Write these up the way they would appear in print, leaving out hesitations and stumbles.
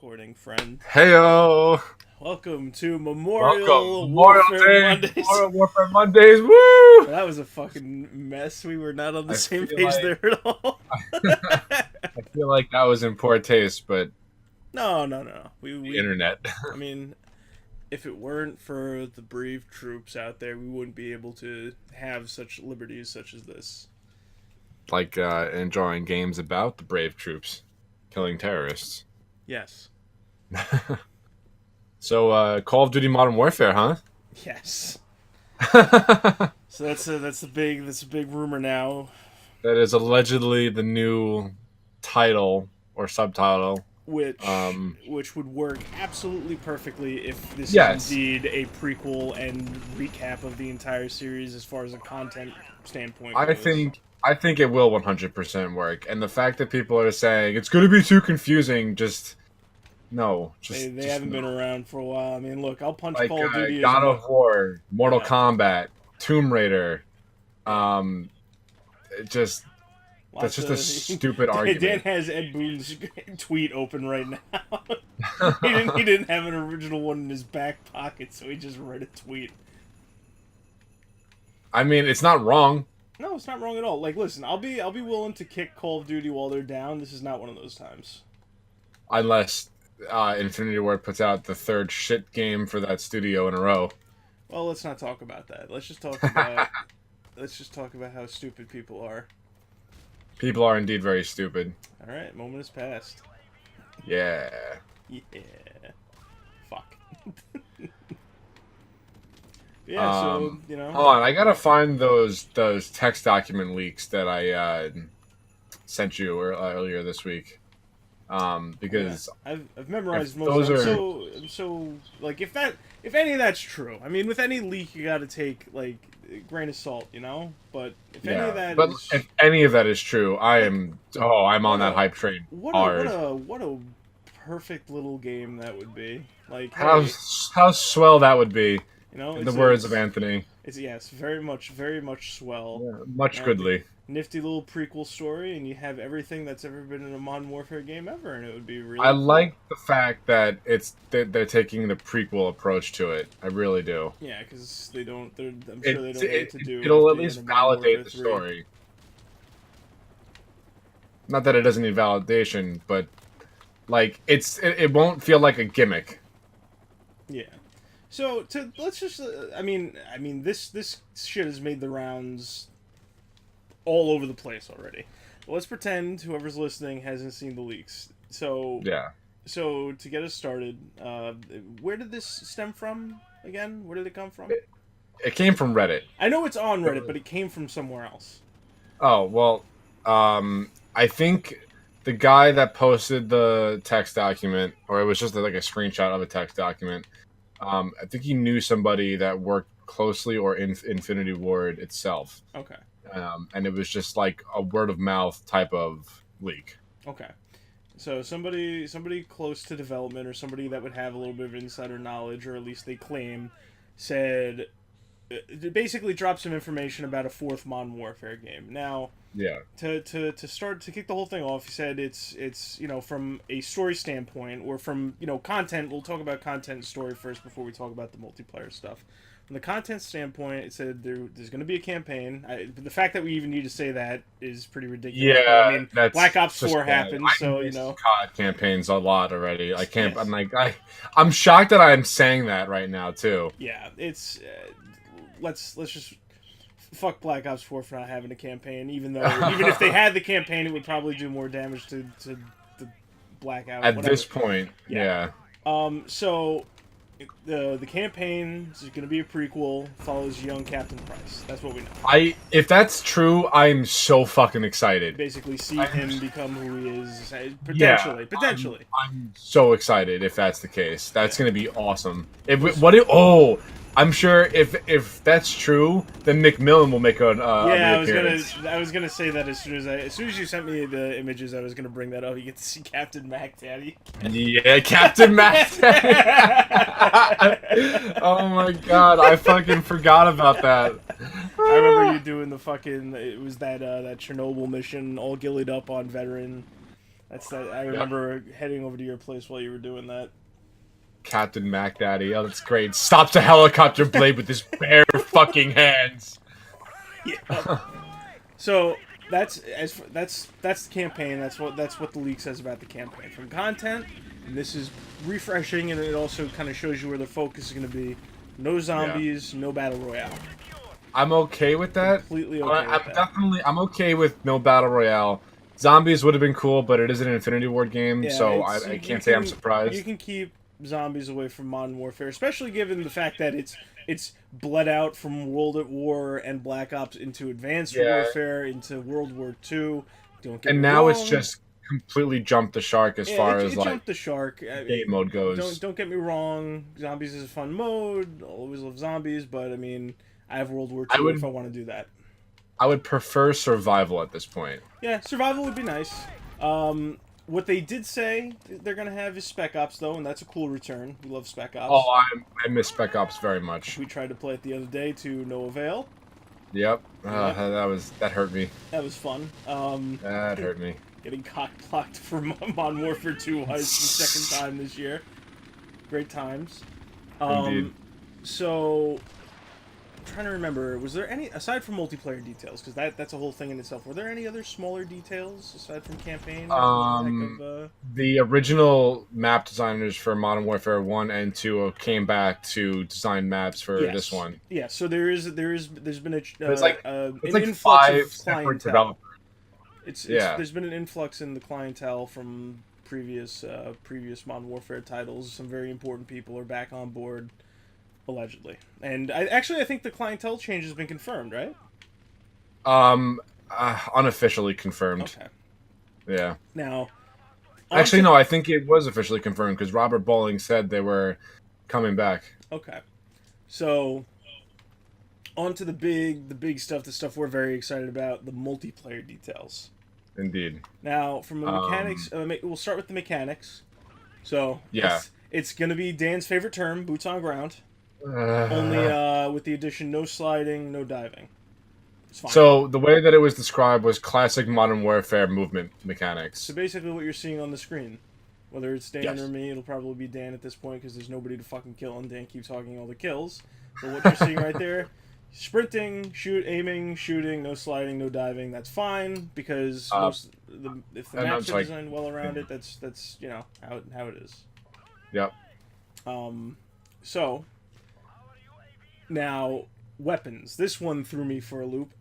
recording, friend. Heyo! Welcome to Welcome, Memorial Memorial Warfare Day, Mondays. Memorial Warfare Mondays. Woo! That was a fucking mess. We were not on the I same feel page like there at all. I feel like that was in poor taste, but No. the internet. I mean, if it weren't for the brave troops out there, we wouldn't be able to have such liberties such as this. Like enjoying games about the brave troops killing terrorists. Yes. So, Call of Duty Modern Warfare, huh? Yes. So that's a big rumor now. That is allegedly the new title or subtitle. Which would work absolutely perfectly if this Yes. is indeed a prequel and recap of the entire series as far as a content standpoint goes. I think it will 100% work, and the fact that people are saying it's going to be too confusing, just no, They just haven't no. been around for a while. I mean, look, I'll punch Like Call of Duty as God much. of War, Mortal Yeah. Kombat, Tomb Raider. It just Lots that's just of- a stupid Dan argument. has Ed Boon's tweet open right now. He didn't have an original one in his back pocket, so he just read a tweet. I mean, it's not wrong. No, it's not wrong at all. Like, listen, I'll be willing to kick Call of Duty while they're down. This is not one of those times. Unless Infinity Ward puts out the third shit game for that studio in a row. Well, let's not talk about that. Let's just talk about how stupid people are. People are indeed very stupid. All right, moment has passed. Yeah. Yeah. Fuck. Yeah, so, you know. Hold on, I gotta find those text document leaks that I sent you earlier this week. Because yeah, I've memorized most those of them. are- So like if any of that's true, I mean with any leak you got to take like a grain of salt, you know. But if any of that but is, if any of that is true, I'm on that hype train hard. what a perfect little game that would be. Like How hey, swell that would be. you know, In the words of Anthony. It's yes, very much swell. Yeah, much And goodly. Nifty little prequel story, and you have everything that's ever been in a Modern Warfare game ever, and it would be really. I cool. like the fact that they're taking the prequel approach to it. I really do. Yeah, because they don't. I'm sure they don't know what to do. It'll at after least the end of Modern validate Warfare the 3. story. Not that it doesn't need validation, but like it won't feel like a gimmick. Yeah. So let's just. I mean, this shit has made the rounds all over the place already. Let's pretend whoever's listening hasn't seen the leaks. So Yeah. So to get us started, where did this stem from again? Where did it come from? It came from Reddit. I know it's on Reddit, but it came from somewhere else. Oh, well, I think the guy that posted the text document, or it was just like a screenshot of a text document, I think he knew somebody that worked closely or in Infinity Ward itself. Okay. And it was just like a word of mouth type of leak. Okay. So somebody close to development or somebody that would have a little bit of insider knowledge, or at least they claim, said basically dropped some information about a fourth Modern Warfare game. Now, Yeah. to kick the whole thing off, he said it's you know, from a story standpoint or from, you know, content. We'll talk about content and story first before we talk about the multiplayer stuff. From the content standpoint, it said there's going to be a campaign. The fact that we even need to say that is pretty ridiculous. Yeah, I mean, that's Black Ops just 4 bad. happened, so you know. COD campaigns a lot already. I can't. Yes. I'm like I'm shocked that I'm saying that right now too. Yeah, it's let's just fuck Black Ops 4 for not having a campaign. Even if they had the campaign, it would probably do more damage to the Blackout. At whatever. this point, Yeah. yeah. So the campaign is going to be a prequel. Follows young Captain Price. That's what we know. If that's true, I'm so fucking excited. Basically, see him become who he is. Potentially. I'm so excited if that's the case. That's gonna be awesome. I'm sure if that's true, then McMillan will make an appearance. I was gonna say that as soon as you sent me the images, I was gonna bring that up. You get to see Captain Mac Daddy. Yeah, Captain Mac. Oh my god, I fucking forgot about that. I remember you doing the fucking. It was that Chernobyl mission, all gillied up on veteran. That's that. I remember heading over to your place while you were doing that. Captain Mac Daddy. Oh, that's great. Stops a helicopter blade with his bare fucking hands. Yeah. So that's the campaign. That's what the leak says about the campaign. From content, and this is refreshing, and it also kind of shows you where the focus is going to be. No zombies, no battle royale. I'm okay with that. Completely okay with that. I'm okay with no battle royale. Zombies would have been cool, but it is an Infinity Ward game, Yeah, so I can't say I'm surprised. You can keep zombies away from Modern Warfare, especially given the fact that it's bled out from World at War and Black Ops into Advanced Warfare into World War II. Don't get and me now wrong. it's just completely jumped the shark as far as like jumped the shark. game mode goes. Don't get me wrong. Zombies is a fun mode. I'll always love zombies, but I mean, I have World War II if I want to do that. I would prefer survival at this point. Yeah, survival would be nice. What they did say they're going to have is Spec Ops, though, and that's a cool return. We love Spec Ops. Oh, I miss Spec Ops very much. We tried to play it the other day to no avail. Yep. That hurt me. That was fun. That hurt me. Getting cock-blocked for Modern Warfare 2 heist the second time this year. Great times. Indeed. So, I'm trying to remember, was there any, aside from multiplayer details, because that's a whole thing in itself, were there any other smaller details aside from campaign? The original map designers for Modern Warfare 1 and 2 came back to design maps for this one. Yeah, so there's been it's like influx 5 separate developers. There's been an influx in the clientele from previous Modern Warfare titles. Some very important people are back on board, allegedly. And I think the clientele change has been confirmed, right? Unofficially confirmed. Okay. Yeah. Now, actually, no, I think it was officially confirmed because Robert Bowling said they were coming back. Okay. So, on to the big stuff, the stuff we're very excited about, the multiplayer details. Indeed. Now, from a mechanics, we'll start with the mechanics. So, yeah, it's going to be Dan's favorite term, boots on ground. Only with the addition, no sliding, no diving. It's fine. So, the way that it was described was classic Modern Warfare movement mechanics. So, basically what you're seeing on the screen. Whether it's Dan or me, it'll probably be Dan at this point because there's nobody to fucking kill and Dan keeps hogging all the kills. But what you're seeing right there... Sprinting, aiming, shooting, no sliding, no diving. That's fine because if the maps are designed well around it, that's you know how it is. Yep. So now weapons. This one threw me for a loop.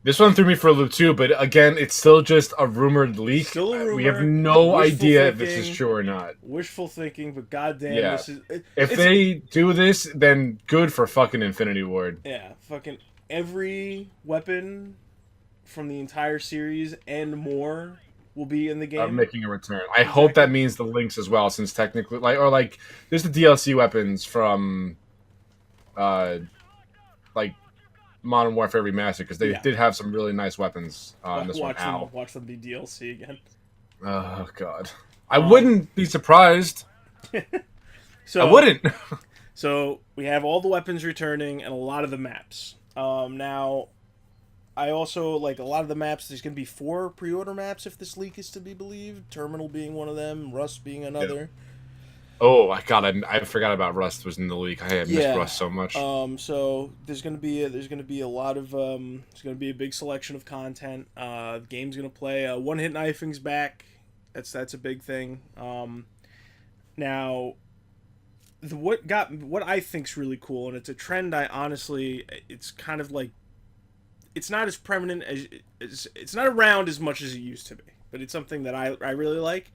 This one threw me for a loop too, but again, it's still just a rumored leak. Still a rumor. We have no idea if this is true or not. Wishful thinking, but goddamn, this is... If they do this, then good for fucking Infinity Ward. Yeah, fucking every weapon from the entire series and more will be in the game. Making a return. I hope that means the links as well, since technically... there's the DLC weapons from... Modern Warfare Remastered, because they did have some really nice weapons on this one. Watch them be DLC again. Oh, God. I wouldn't be surprised. I wouldn't. So, we have all the weapons returning and a lot of the maps. Now, I also, a lot of the maps, there's going to be 4 pre-order maps if this leak is to be believed. Terminal being one of them, Rust being another. Yeah. Oh, I forgot about Rust was in the leak. I had missed Rust so much. So there's gonna be a lot of there's gonna be a big selection of content. The game's gonna play. One hit knifing's back. That's a big thing. Now, what I think's really cool, and it's a trend. It's kind of like, it's not as prevalent as it's not around as much as it used to be, but it's something that I really like.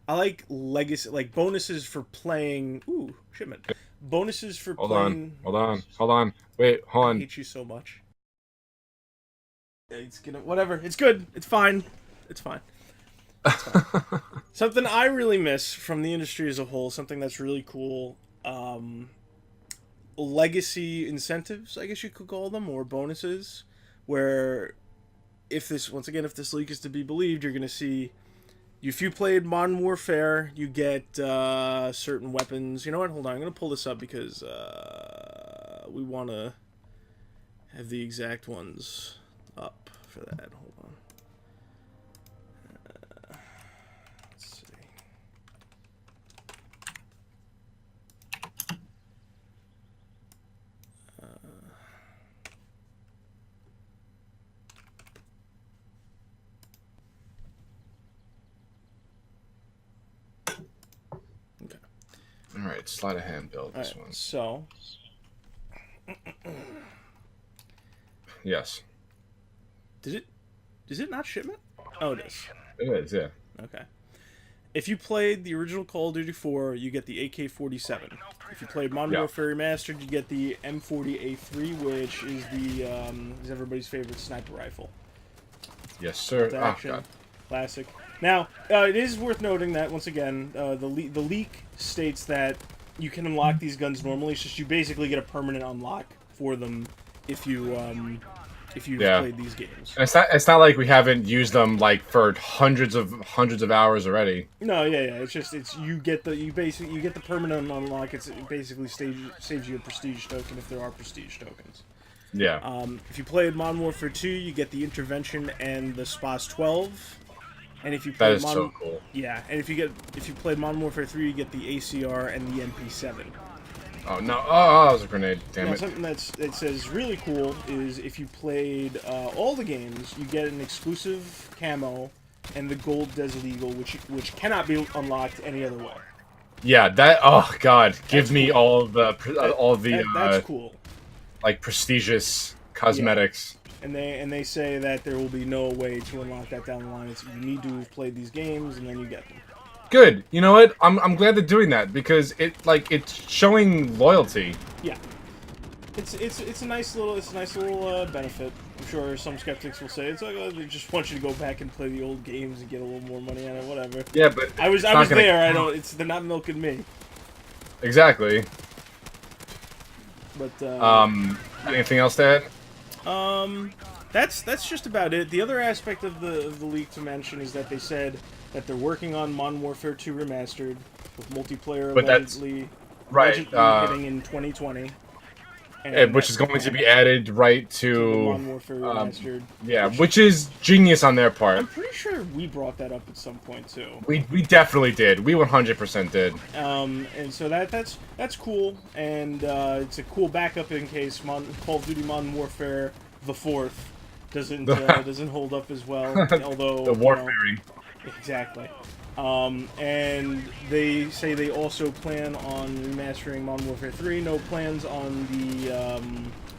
I like legacy, bonuses for playing. Ooh, shipment. Bonuses for playing. Hold on. Wait, hold on. I hate you so much. It's gonna. Whatever. It's good. It's fine. It's fine. Something I really miss from the industry as a whole, something that's really cool. Legacy incentives, I guess you could call them, or bonuses, where if this leak is to be believed, you're gonna see. If you played Modern Warfare, you get certain weapons. You know what? Hold on. I'm going to pull this up because we want to have the exact ones up for that. Hold on. Let's right, sleight of hand build this one. So, yes. Is it not shipment? Oh, it is. It is, yeah. Okay. If you played the original Call of Duty 4, you get the AK-47. If you played Modern Warfare Remastered, you get the M40A3, which is is everybody's favorite sniper rifle. Yes, sir. Oh, God. Classic. Now, it is worth noting that, once again, the leak states that you can unlock these guns normally. It's just you basically get a permanent unlock for them if you've played these games. And it's not like we haven't used them like for hundreds of hours already. No, yeah. You get the permanent unlock. It basically saves you a prestige token if there are prestige tokens. Yeah. If you played Modern Warfare 2, you get the intervention and the SPAS 12. And if you play that is so cool. Yeah, and if you play Modern Warfare 3, you get the ACR and the MP7. Oh no! Oh, that was a grenade. Damn it! Something that says really cool is if you played all the games, you get an exclusive camo and the gold Desert Eagle, which cannot be unlocked any other way. Yeah, that. Oh God, give me all the that's cool. Like prestigious cosmetics. Yeah. And they say that there will be no way to unlock that down the line. You need to have played these games and then you get them. Good. You know what? I'm glad they're doing that because it's showing loyalty. Yeah. It's a nice little benefit. I'm sure some skeptics will say it's like, oh, they just want you to go back and play the old games and get a little more money on it, whatever. Yeah, but I was there. I don't. They're not milking me. Exactly. But anything else to add? That's just about it. The other aspect of the leak to mention is that they said that they're working on Modern Warfare 2 Remastered with multiplayer allegedly hitting in 2020. Which is going to be added right to Modern Warfare Remastered. Yeah, which is genius on their part. I'm pretty sure we brought that up at some point too. We definitely did. We 100% did. And so that's cool, and it's a cool backup in case Call of Duty Modern Warfare the 4th doesn't hold up as well. Although the warfaring. Exactly. And they say they also plan on remastering Modern Warfare 3. No plans on the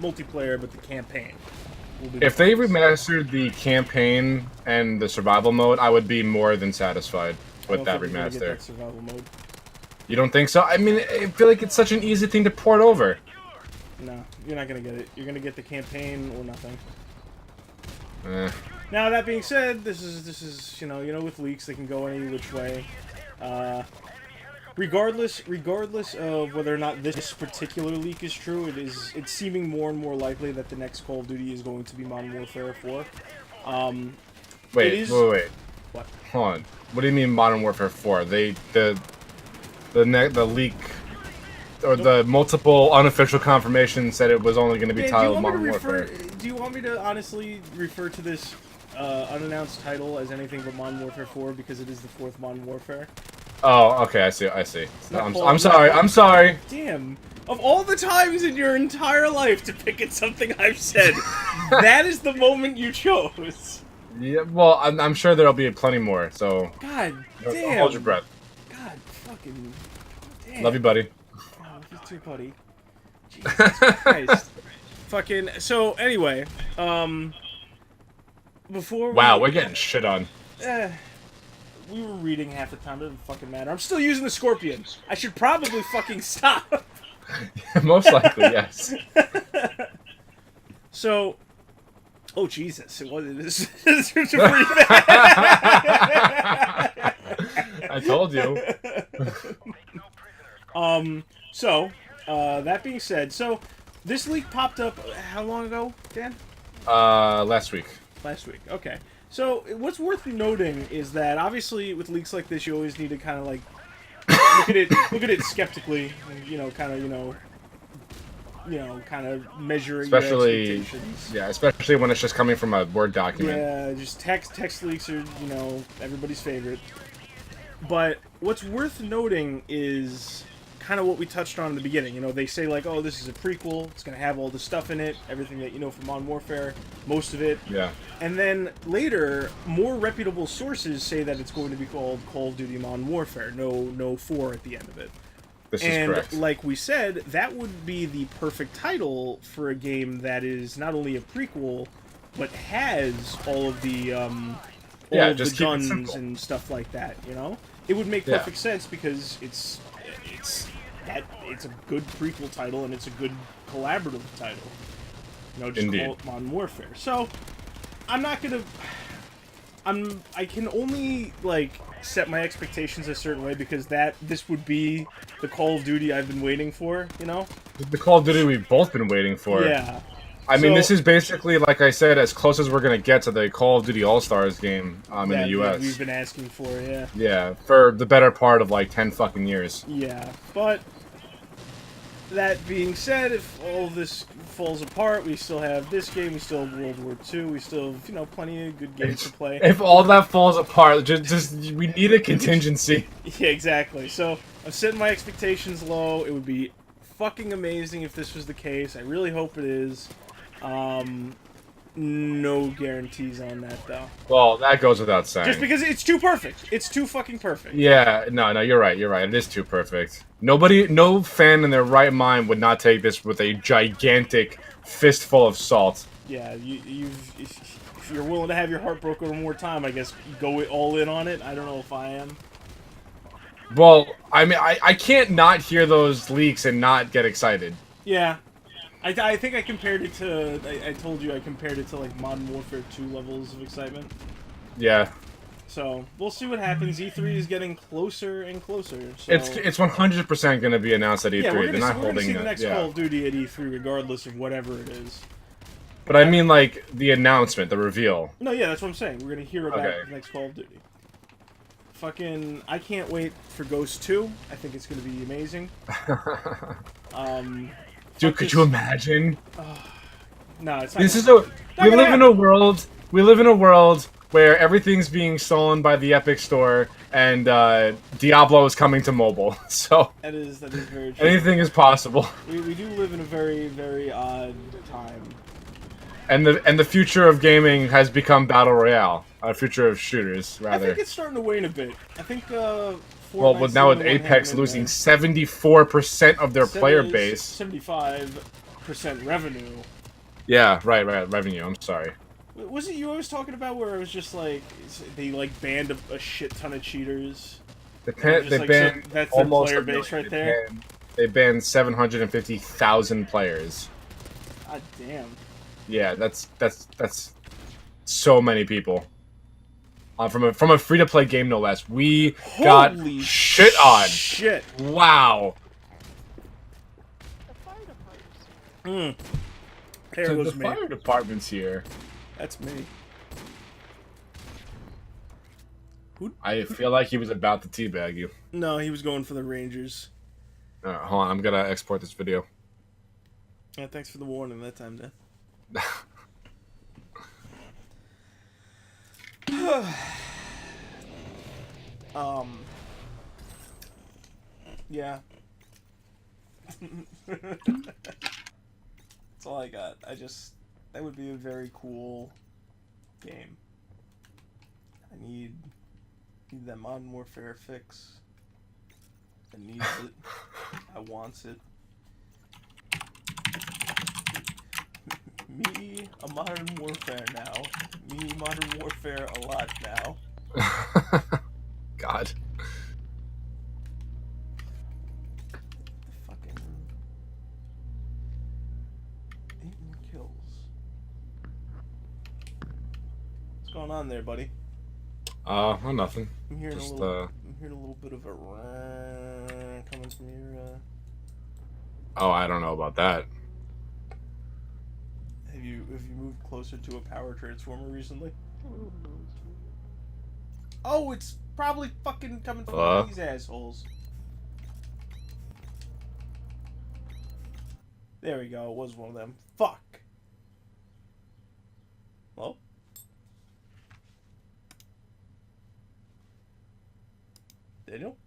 multiplayer, but the campaign. If they remastered the campaign and the survival mode, I would be more than satisfied with that remaster. Get that survival mode. You don't think so? I mean, I feel like it's such an easy thing to port over. No, you're not gonna get it. You're gonna get the campaign or nothing. Now that being said, this is you know with leaks they can go any which way. Regardless of whether or not this particular leak is true, it's seeming more and more likely that the next Call of Duty is going to be Modern Warfare 4. Wait. What? Hold on. What do you mean Modern Warfare 4? The leak or the multiple unofficial confirmations said it was only going to be titled Modern Warfare. Do you want me to honestly refer to this unannounced title as anything but Modern Warfare 4 because it is the 4th Modern Warfare? Oh, okay, I see. I'm sorry. Damn. Of all the times in your entire life to pick at something I've said, that is the moment you chose. Yeah, well, I'm sure there'll be plenty more, so... God damn. Hold your breath. God fucking damn. Love you, buddy. Oh, you too, buddy. Jesus Christ. Fucking... So, anyway, before Wow, we're getting shit on. We were reading half the time. It doesn't fucking matter. I'm still using the Scorpion. I should probably fucking stop. Most likely, yes. So, oh Jesus, it was pretty bad. I told you. So, that being said, so this leak popped up how long ago, Dan? Last week. Last week. Okay. So, what's worth noting is that obviously with leaks like this, you always need to kind of like look at it skeptically, and, kind of measure your expectations. Yeah, especially when it's just coming from a Word document. Yeah, just text leaks are, everybody's favorite. But what's worth noting is kind of what we touched on in the beginning. They say like, oh, this is a prequel. It's going to have all the stuff in it, everything that you know from Modern Warfare, most of it. Yeah. And then later, more reputable sources say that it's going to be called Call of Duty Modern Warfare. No 4 at the end of it. This is And correct. like we said, that would be the perfect title for a game that is not only a prequel, but has all of the Yeah, the just keep it guns simple. and stuff like that. You know, it would make Yeah. perfect sense because it's a good prequel title and it's a good collaborative title. You know, just Indeed. call it Modern Warfare. So I'm not gonna. I can only like set my expectations a certain way because this would be the Call of Duty I've been waiting for. You know. The Call of Duty we've both been waiting for. Yeah. I mean, So- this is basically, like I said, as close as we're gonna get to the Call of Duty All-Stars game in the U.S. we've been asking for, yeah. Yeah, for the better part of like 10 fucking years. Yeah, but that being said, if all this falls apart, we still have this game, we still have World War II, we still have, plenty of good games to play. If all that falls apart, just we need a contingency. Yeah, exactly. So I'm setting my expectations low. It would be fucking amazing if this was the case. I really hope it is. No guarantees on that though. Well, that goes without saying. Just because it's too perfect. It's too fucking perfect. Yeah, no, you're right. It is too perfect. No fan in their right mind would not take this with a gigantic fistful of salt. Yeah, if you're willing to have your heart broken one more time, I guess go all in on it. I don't know if I am. Well, I mean, I can't not hear those leaks and not get excited. Yeah. I think I compared it to... I told you I compared it to, like, Modern Warfare 2 levels of excitement. Yeah. So, we'll see what happens. E3 is getting closer and closer. So... It's 100% going to be announced at E3. Yeah, They're not we're holding gonna see the it. next Yeah. Call of Duty at E3, regardless of whatever it is. But I mean, like, the announcement, the reveal. No, yeah, that's what I'm saying. We're gonna hear about Okay. the next Call of Duty. Fucking... I can't wait for Ghost 2. I think it's gonna be amazing. Dude, could you imagine? No, it's not. This is gonna- we live in a world. We live in a world where everything's being stolen by the Epic Store, and Diablo is coming to mobile. So That is very true. anything is possible. We do live in a very, very odd time. And the future of gaming has become battle royale. Future of shooters, I rather. think it's starting to wane a bit. I think Well, Fortnite's now with the only one Apex hanging in losing there. 74% of their player base. 75% revenue. Yeah, right, revenue. I'm sorry. Was it you I was talking about where it was just like they like banned a shit ton of cheaters? They Just like, banned so that's their almost player a million. base right there. They banned 750,000 players. God damn. Yeah, that's so many people. From a free to play game, no less. We got Holy shit on. Shit. Wow. There So goes the me. fire department's here. That's me. I feel like he was about to teabag you. No, he was going for the Rangers. Hold on, I'm gonna export this video. Yeah, thanks for the warning that time, Dan. Yeah. That's all I got. That would be a very cool game. I need that Modern Warfare fix. I needs it. I wants it. Me, a Modern Warfare now. Me, Modern Warfare a lot now. God. Fucking 8 kills. What's going on there, buddy? Well, nothing. I'm hearing Just, I'm hearing a little bit of a coming from your. Oh, I don't know about that. Have you moved closer to a power transformer recently? Oh, it's probably fucking coming from these assholes. There we go. It was one of them. Fuck. Well. Daniel?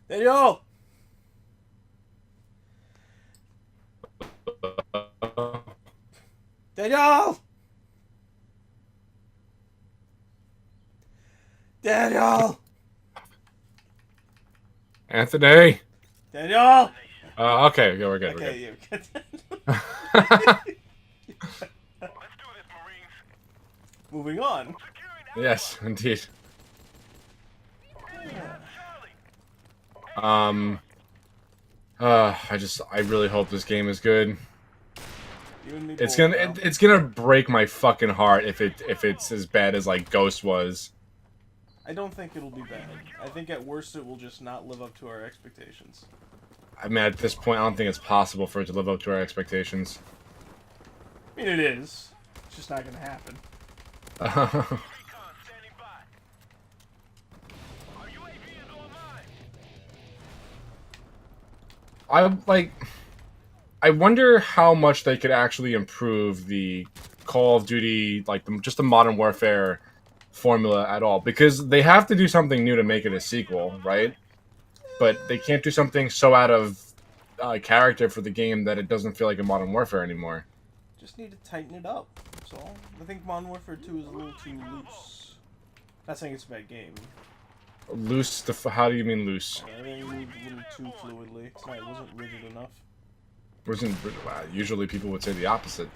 Daniel! Daniel! Daniel! Anthony. Daniel. Okay, yeah, we're good. Okay, We're yeah. good. Moving on. Yes, indeed. Um. I really hope this game is good. You and me It's both, gonna, bro. it's gonna break my fucking heart if it's as bad as like Ghost was. I don't think it'll be bad. I think at worst it will just not live up to our expectations. I mean, at this point, I don't think it's possible for it to live up to our expectations. I mean, it is. It's just not gonna happen. I wonder how much they could actually improve the Call of Duty, like just the Modern Warfare formula at all, because they have to do something new to make it a sequel, right? But they can't do something so out of character for the game that it doesn't feel like a Modern Warfare anymore. Just need to tighten it up. That's all. I think Modern Warfare 2 is a little too loose. Not saying it's a bad game. Loose? How do you mean loose? I think it moved a little too fluidly. It wasn't rigid enough. Usually people would say the opposite.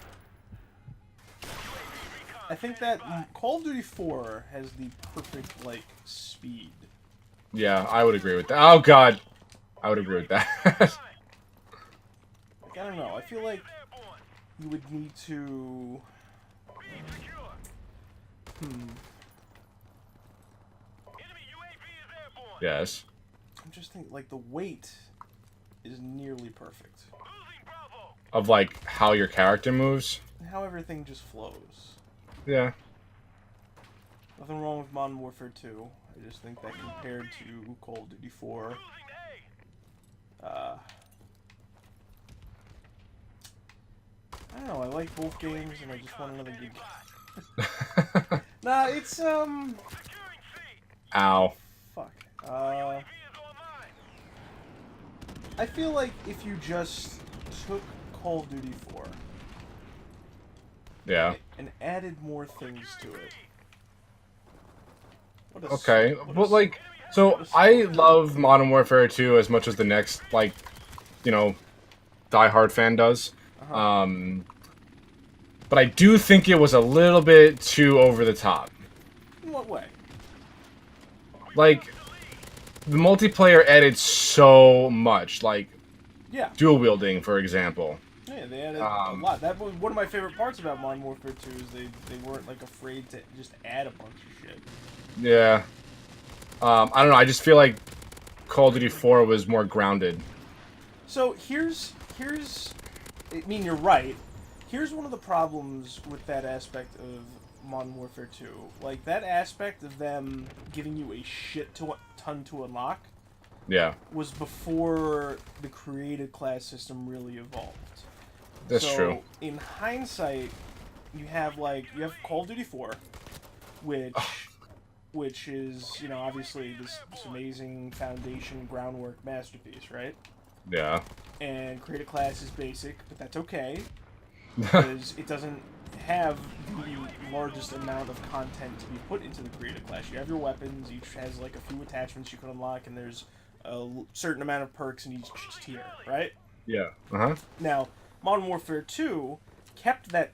I think that Call of Duty 4 has the perfect, like, speed. Yeah, I would agree with that. Oh, God. I would agree with that. Like, I don't know. I feel like you would need to... Yes. I'm just thinking, like, the weight is nearly perfect. Of, like, how your character moves? And how everything just flows. Yeah. Nothing wrong with Modern Warfare 2. I just think that compared to Call of Duty 4, I don't know, I like both games and I just want another good game. Nah, it's, Ow. fuck. I feel like if you just took Call of Duty 4 Yeah. and added more things to it. Okay, but like, so I love Modern Warfare 2 as much as the next, like, you know, diehard fan does. But I do think it was a little bit too over the top. In what way? Like, the multiplayer added so much, like, Yeah. dual wielding, for example. Yeah, they added a lot. That was one of my favorite parts about Modern Warfare 2 is they weren't like afraid to just add a bunch of shit. Yeah. I don't know, I just feel like Call of Duty 4 was more grounded. So here's I mean, you're right. Here's one of the problems with that aspect of Modern Warfare 2. Like, that aspect of them giving you a ton to unlock Yeah. was before the created class system really evolved. That's true. In hindsight, you have Call of Duty 4, which is, you know, obviously this amazing foundation groundwork masterpiece, right? Yeah. And create a class is basic, but that's okay because it doesn't have the largest amount of content to be put into the creative class. You have your weapons, each has like a few attachments you can unlock, and there's a certain amount of perks in each tier, right? Yeah. Uh-huh. Now, Modern Warfare 2 kept that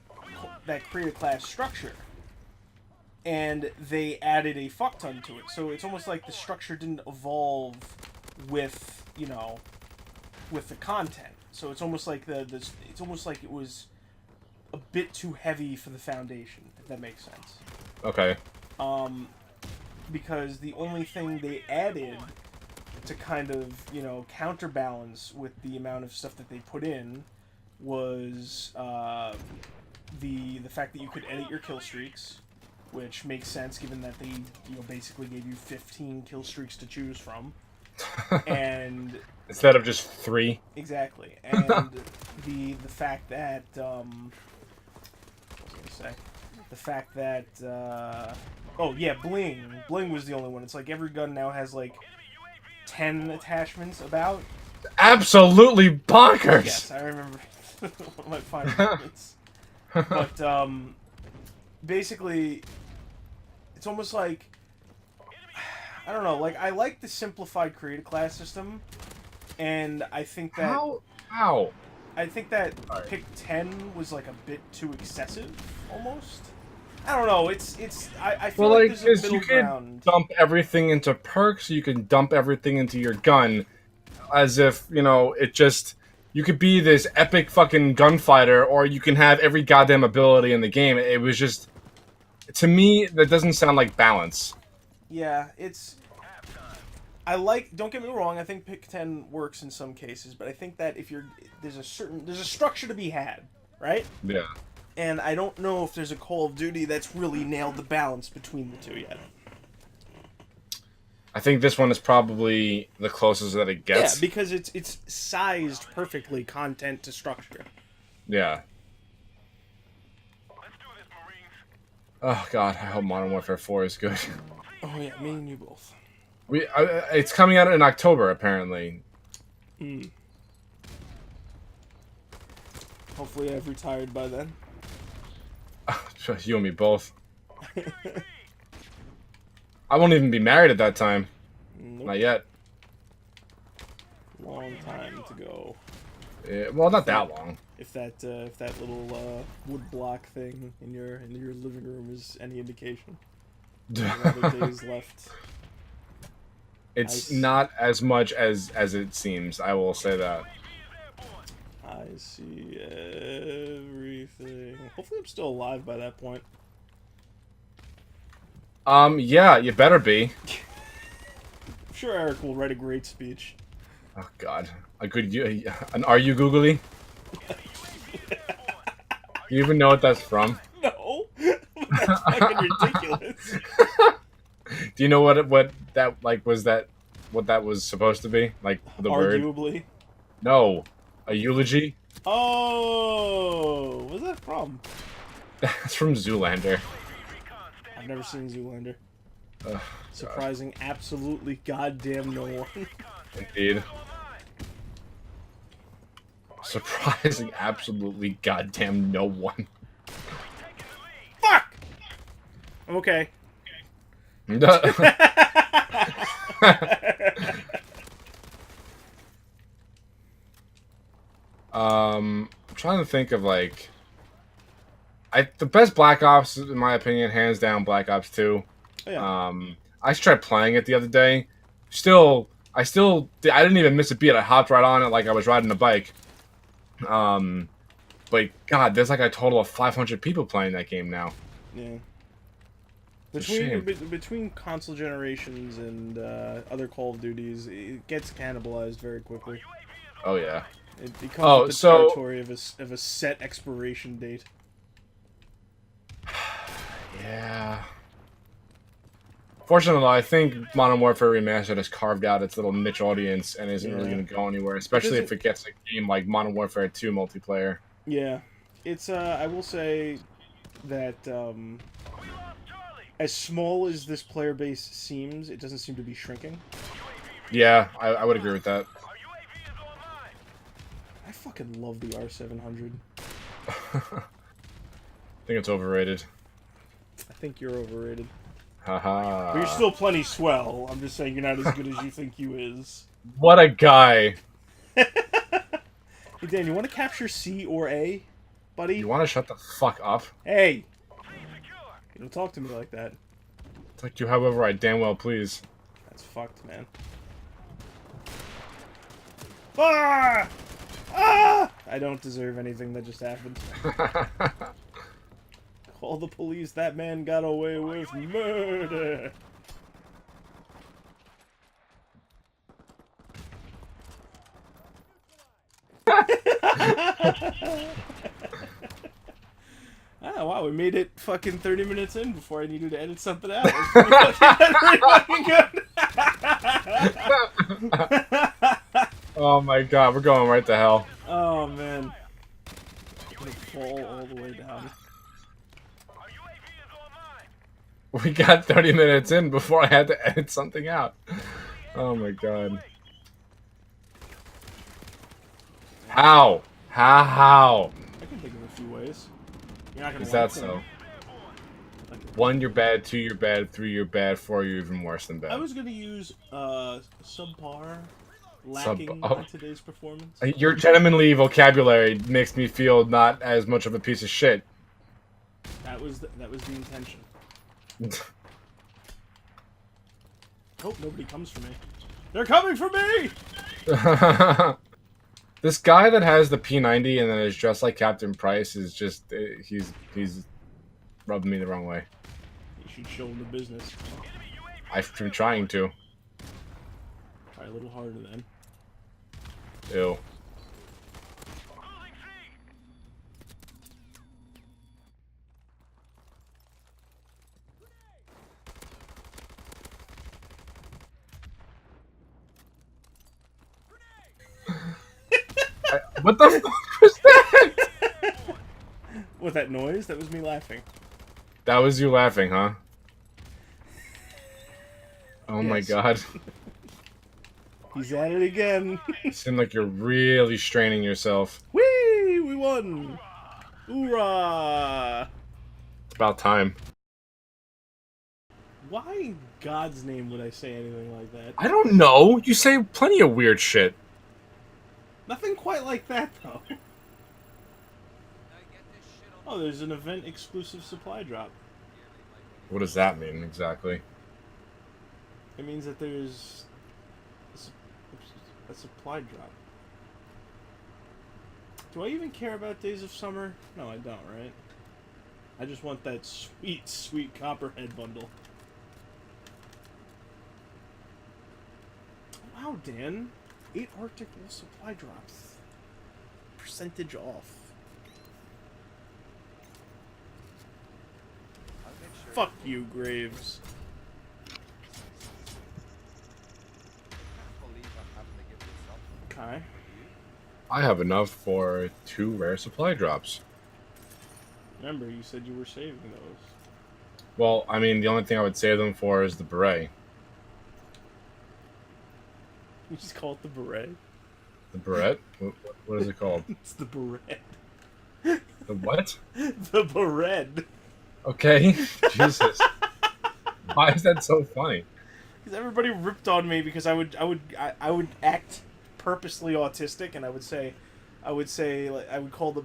creative class structure, and they added a fuck ton to it. So it's almost like the structure didn't evolve with, you know, with the content. So it's almost like it's almost like it was a bit too heavy for the foundation, if that makes sense. Okay. Because the only thing they added to kind of, you know, counterbalance with the amount of stuff that they put in was the fact that you could edit your kill streaks, which makes sense given that they, you know, basically gave you 15 kill streaks to choose from. And instead of just 3. Exactly. And the fact that what was I gonna say? The fact that oh yeah, Bling was the only one. It's like every gun now has like 10 attachments about. Absolutely bonkers. Yes, I remember one of my final moments. But basically, it's almost like, I don't know. Like, I like the simplified create a class system, and I think that How? I think that Sorry. pick 10 was like a bit too excessive, almost. I don't know. I feel Well, like like, there's a because middle you could ground. dump everything into perks, you can dump everything into your gun, as if, you know, it just... You could be this epic fucking gunfighter, or you can have every goddamn ability in the game. It was just... To me, that doesn't sound like balance. Yeah, I like. Don't get me wrong. I think pick 10 works in some cases, but I think that if you're there's a structure to be had, right? Yeah. And I don't know if there's a Call of Duty that's really nailed the balance between the two yet. I think this one is probably the closest that it Yeah, gets. because it's sized perfectly, content to structure. Yeah. Oh god, I hope Modern Warfare 4 is good. Oh yeah, me and you both. It's coming out in October, apparently. Hopefully I've retired by then. You and me both. I won't even be married at that time. Nope. Not yet. Long time to go. Yeah, well, not that long. If that little wood block thing in your living room is any indication. Other days left. It's not as much as it seems. I will say that. I see everything. Hopefully I'm still alive by that point. Yeah, you better be. I'm sure Eric will write a great speech. Oh god, an are you googly? You even know what that's from? No, that's fucking ridiculous. Do you know what that like was that what that was supposed to be? Like the word? Arguably. No, a eulogy. Oh, what's that from? That's from Zoolander. I've never seen Zoolander. Ugh, Surprising, absolutely goddamn no one. Indeed. Surprising, absolutely goddamn no one. Fuck! I'm okay. I'm trying to think of like the best Black Ops in my opinion, hands down, Black Ops 2. Oh, yeah. I tried playing it the other day. I didn't even miss a beat. I hopped right on it like I was riding a bike. But God, there's like a total of 500 people playing that game now. Yeah. It's a shame. Between console generations and other Call of Duties, it gets cannibalized very quickly. Oh yeah. It becomes the territory of a set expiration date. Yeah. Fortunately, I think Modern Warfare Remastered has carved out its little niche audience and isn't really going to go anywhere, especially if it gets a game like Modern Warfare 2 multiplayer. Yeah. It's, I will say that, as small as this player base seems, it doesn't seem to be shrinking. Yeah, I would agree with that. I fucking love the R700. I think it's overrated. I think you're overrated. Haha. But you're still plenty swell. I'm just saying you're not as good as you think you is. What a guy. Hey, Dan, you want to capture C or A, buddy? You want to shut the fuck up? Hey! You don't talk to me like that. Take you however I damn well please. That's fucked, man. Ah! Ah! I don't deserve anything that just happened. Call the police. That man got away with murder. Oh, wow, we made it fucking 30 minutes in before I needed to edit something out. That's pretty fucking good. Oh my god, we're going right to hell. Oh, man. I'm gonna fall all the way down. We got 30 minutes in before I had to edit something out. Oh my god. How? How? I can think of a few ways. You're not gonna Is like that them. so? 1, you're bad. 2, you're bad. 3, you're bad. 4, you're even worse than I bad. was gonna use subpar, Sub. lacking Oh, on today's performance. your gentlemanly vocabulary makes me feel not as much of a piece of shit. That was the intention. Hope nobody comes for me. They're coming for me! This guy that has the P90 and then is dressed like Captain Price is just he's rubbing me the wrong way. You should show him the business. I've been trying to. Try a little harder then. Ew. What the fuck was that? With that noise, that was me laughing. That was you laughing, huh? Oh my Yes. god. He's at it again. You seem like you're really straining yourself. Whee! We won! Hoorah! It's about time. Why in God's name would I say anything like that? I don't know. You say plenty of weird shit. Nothing quite like that, though. Oh, there's an event-exclusive supply drop. What does that mean exactly? It means that there's a supply drop. Do I even care about Days of Summer? No, I don't, right? I just want that sweet, sweet Copperhead bundle. Wow, Dan. 8 Arctic Wool supply drops. Percentage off. Fuck you, Graves. Okay. I have enough for 2 rare supply drops. Remember, you said you were saving those. Well, I mean, the only thing I would save them for is the beret. You just call it the beret. The beret? What is it called? It's the beret. The what? The beret. Okay. Jesus. Why is that so funny? Because everybody ripped on me because I would act purposely autistic, and I would call the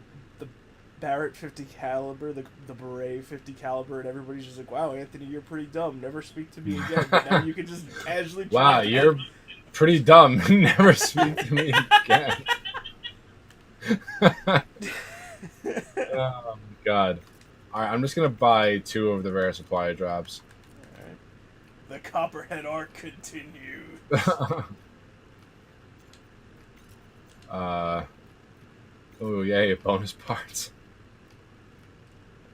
Barrett 50 caliber the beret 50 caliber, and everybody's just like, wow, Anthony, you're pretty dumb. Never speak to me again. But now you can just casually. Wow, you're pretty dumb. Never speak to me again. Oh my god. Alright, I'm just gonna buy 2 of the rare supply drops. Alright. The Copperhead arc continues. Oh yay, bonus parts.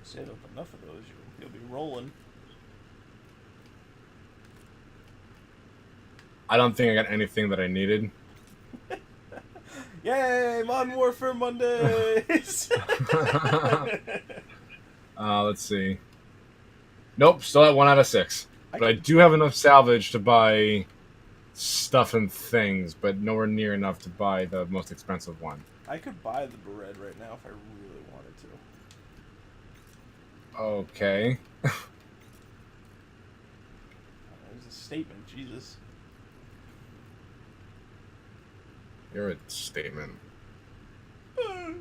Save up enough of those, you'll be rolling. I don't think I got anything that I needed. Yay, Modern Warfare Mondays! Let's see. Nope, still at 1 out of 6. But I do have enough salvage to buy stuff and things, but nowhere near enough to buy the most expensive one. I could buy the beret right now if I really wanted to. Okay. There's a statement, Jesus. You're a statement. Well,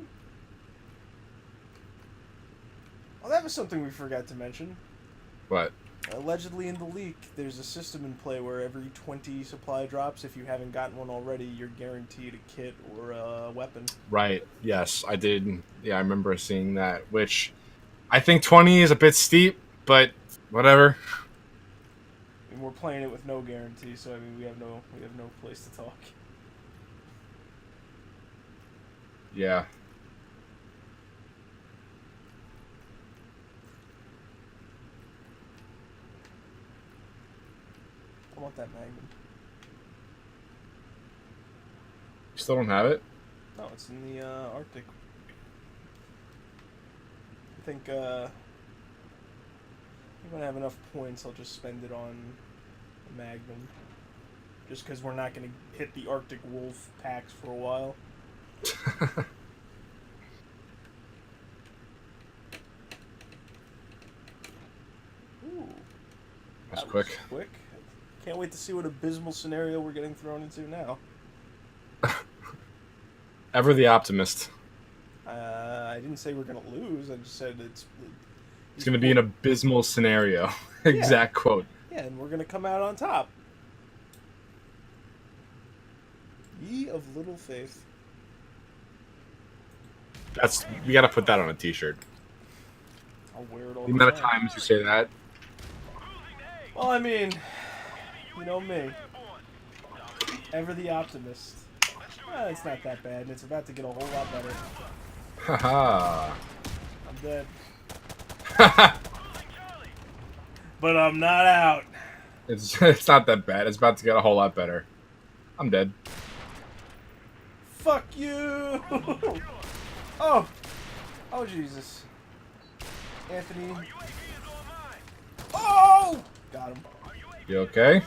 that was something we forgot to mention. What? Allegedly in the leak, there's a system in play where every 20 supply drops, if you haven't gotten one already, you're guaranteed a kit or a weapon. Right. Yes, I did. Yeah, I remember seeing that, which I think 20 is a bit steep, but whatever. And we're playing it with no guarantee, so I mean we have no place to talk. Yeah. I want that Magnum. You still don't have it? No, it's in the Arctic. I think I'm gonna have enough points. I'll just spend it on a Magnum, just because we're not gonna hit the Arctic Wolf packs for a while. quick. Quick. Can't wait to see what abysmal scenario we're getting thrown into now. Ever the optimist. I didn't say we're gonna lose. I just said It's going to be an abysmal scenario. Exact quote. Yeah, and we're gonna come out on top. Ye of little faith. We got to put that on a T-shirt. I'll wear it all The the amount of time. times you say that. Well, I mean, you know me. Ever the optimist. It's not that bad, and it's about to get a whole lot better. Haha. I'm dead. But I'm not out. It's not that bad. It's about to get a whole lot better. I'm dead. Fuck you! Oh! Oh, Jesus. Anthony. Oh! Got him. You okay?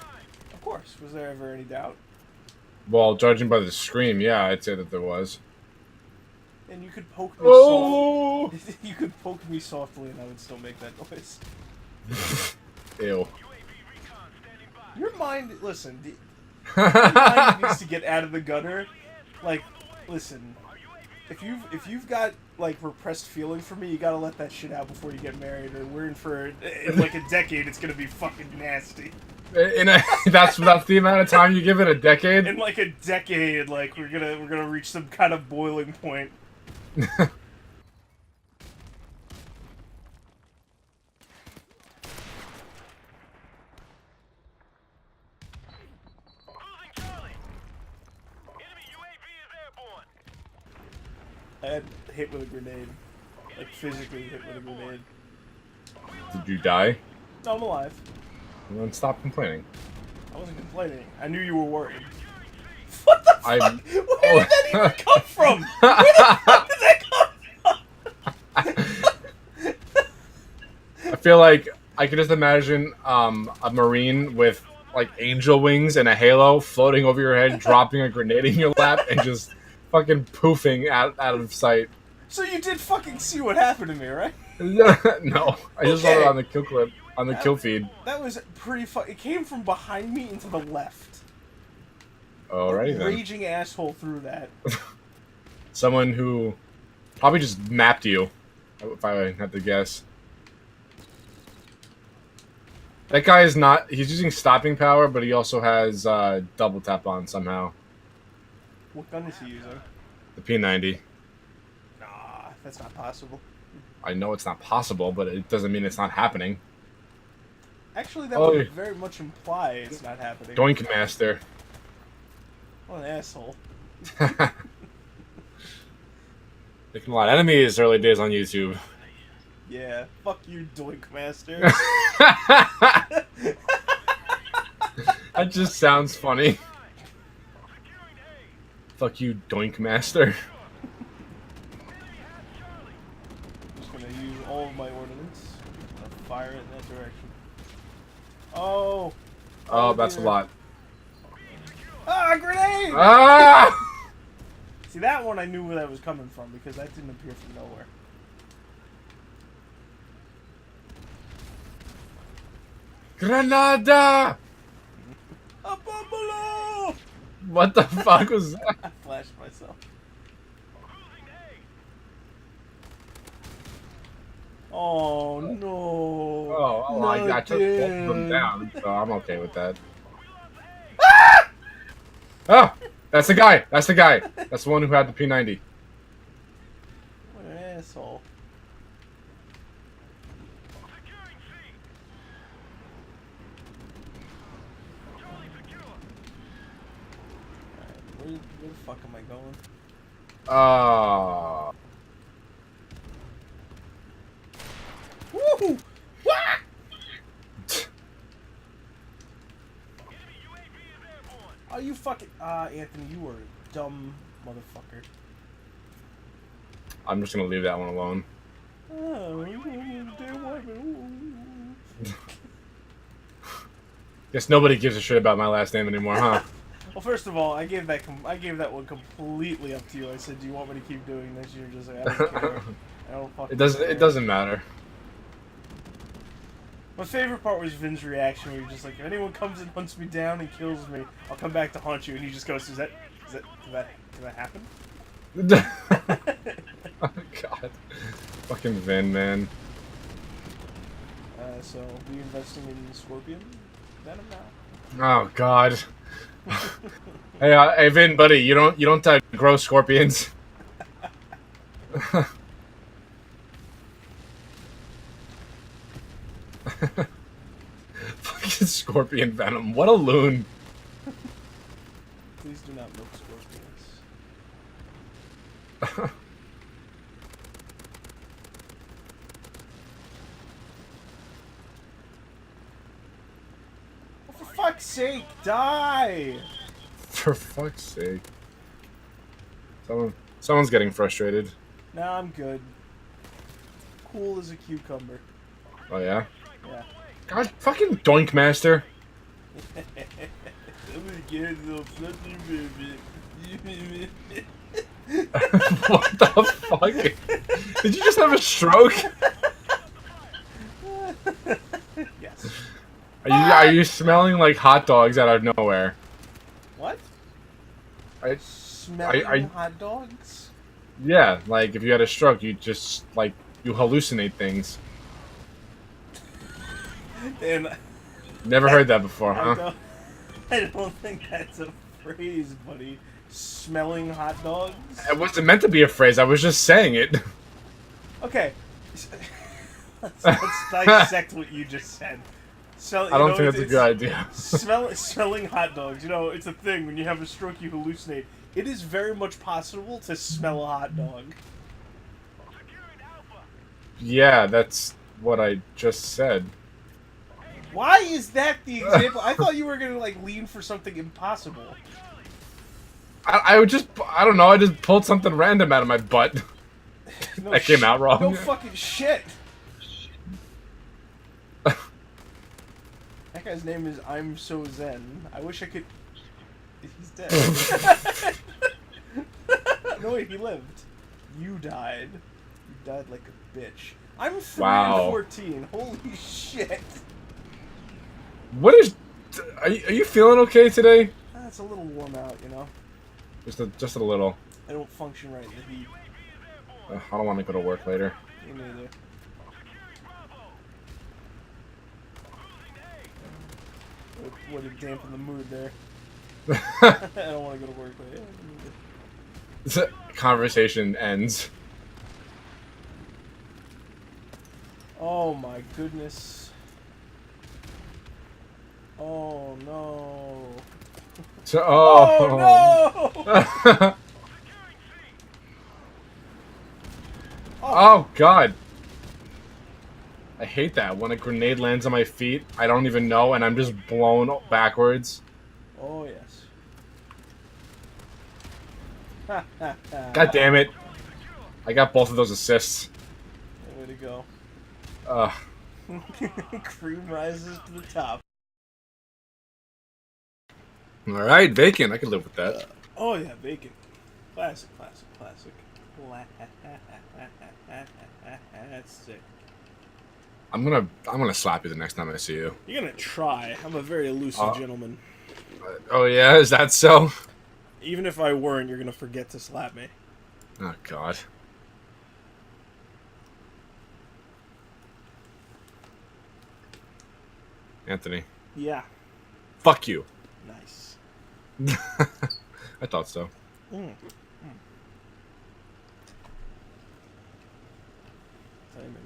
Of course. Was there ever any doubt? Well, judging by the scream, yeah, I'd say that there was. And you could poke me Oh! softly. You could poke me softly and I would still make that noise. Ew. Your mind, listen, your mind needs to get out of the gutter. Like, listen, if you've got like repressed feeling for me, you gotta let that shit out before you get married. Or we're in like a decade, it's gonna be fucking nasty. That's the amount of time you give it, a decade. In like a decade, like we're gonna reach some kind of boiling point. I had hit with a grenade. Like, physically hit with a grenade. Did you die? No, I'm alive. Well, then stop complaining. I wasn't complaining. I knew you were worried. What the fuck? Where did that even come from? Where the fuck did that come from? I feel like I could just imagine a Marine with, like, angel wings and a halo floating over your head, dropping a grenade in your lap, and just fucking poofing out of sight. So you did fucking see what happened to me, right? No, I just saw it on the kill clip, on the kill feed. That was pretty it came from behind me into the left. Alrighty then. Raging asshole through that. Someone who probably just mapped you, if I had to guess. That guy is not... He's using stopping power, but he also has double tap on somehow. What gun is he using? The P90. Nah, that's not possible. I know it's not possible, but it doesn't mean it's not happening. Actually, that would very much imply it's not happening. Doink Master. What an asshole. Making a lot of enemies early days on YouTube. Yeah, fuck you, Doink Master. That just sounds funny. Fuck you, Doink Master. I'm just gonna use all of my ordnance. I'm gonna fire it in that direction. Oh! Oh, that's a lot. Ah, grenade! Ah! See, that one I knew where that was coming from because that didn't appear from nowhere. Granada! A buffalo! What the fuck was that? I flashed myself. Oh no! Oh, well, I took both of them down, so I'm okay with that. Ah! Oh! That's the guy! That's the guy! That's the one who had the P90. What an asshole. Where the fuck am I going? Woohoo! Wah! Oh, you fucking... Anthony, you are a dumb motherfucker. I'm just gonna leave that one alone. Guess nobody gives a shit about my last name anymore, huh? Well, first of all, I gave that one completely up to you. I said, "Do you want me to keep doing this?" You're just like, "I don't care. I don't fucking." It doesn't matter. My favorite part was Vin's reaction where you're just like, if anyone comes and hunts me down and kills me, I'll come back to haunt you. And he just goes, did that happen? Oh, God. Fucking Vin, man. So, be investing in Scorpion Venom now? Oh, God. Hey, Vin, buddy, you don't grow scorpions. Fucking scorpion venom. What a loon. Please do not milk scorpions. Oh, for fuck's sake, die! For fuck's sake. Someone's getting frustrated. Nah, I'm good. Cool as a cucumber. Oh, yeah? Yeah. God, fucking Doink Master. What the fuck? Did you just have a stroke? Yes. Are you smelling like hot dogs out of nowhere? What? I, Smelling hot dogs? Yeah, like if you had a stroke, you just you hallucinate things. And Never heard that before, huh? I don't think that's a phrase, buddy. Smelling hot dogs? It wasn't meant to be a phrase. I was just saying it. Okay. Let's dissect what you just said. So, I don't think that's a good idea. Smelling hot dogs. You know, it's a thing. When you have a stroke, you hallucinate. It is very much possible to smell a hot dog. Yeah, that's what I just said. Why is that the example? I thought you were gonna lean for something impossible. I don't know. I just pulled something random out of my butt. No that came out wrong. No fucking shit. That guy's name is I'm So Zen. I wish I could. He's dead. No, wait, he lived. You died. You died like a bitch. I'm 3 and 14. Holy shit. What is? Are you feeling okay today? It's a little warm out, you know. Just a little. I don't function right in the heat. I don't want to go to work later. Me neither. Would have dampened the mood there. I don't want to go to work later. The conversation ends. Oh my goodness. Oh no. Oh no! Oh god. I hate that. When a grenade lands on my feet, I don't even know, and I'm just blown backwards. Oh yes. God damn it. I got both of those assists. Way to go. Cream rises to the top. Alright, bacon. I can live with that. Oh yeah, bacon. Classic. That's sick. I'm gonna slap you the next time I see you. You're gonna try. I'm a very elusive gentleman. Oh yeah, is that so? Even if I weren't, you're gonna forget to slap me. Oh god. Anthony. Yeah. Fuck you. Nice. I thought so.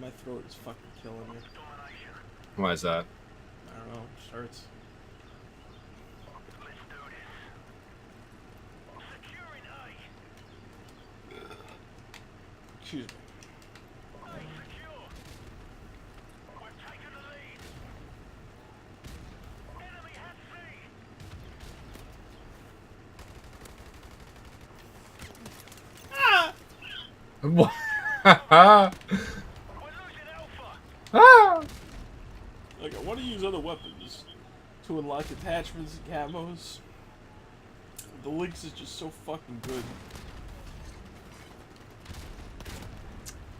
My throat is fucking killing me. Why is that? I don't know. It just hurts. Excuse me. What? Ah! Like, I want to use other weapons to unlock attachments and camos. The Lynx is just so fucking good.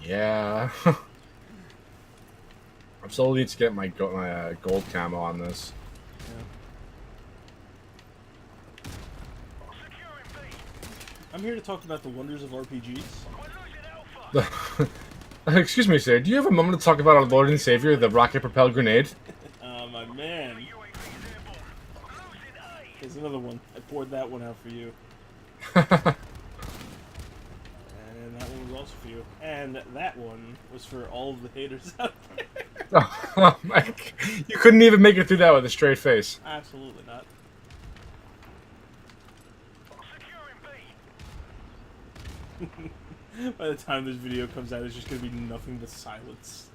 Yeah. I still need to get my gold camo on this. Yeah. I'm here to talk about the wonders of RPGs. Excuse me, sir. Do you have a moment to talk about our Lord and Savior, the rocket-propelled grenade? My man. Here's another one. I poured that one out for you. And that one was also for you. And that one was for all of the haters out there. Oh my God. You couldn't even make it through that with a straight face. Absolutely not. By the time this video comes out, it's just going to be nothing but silence.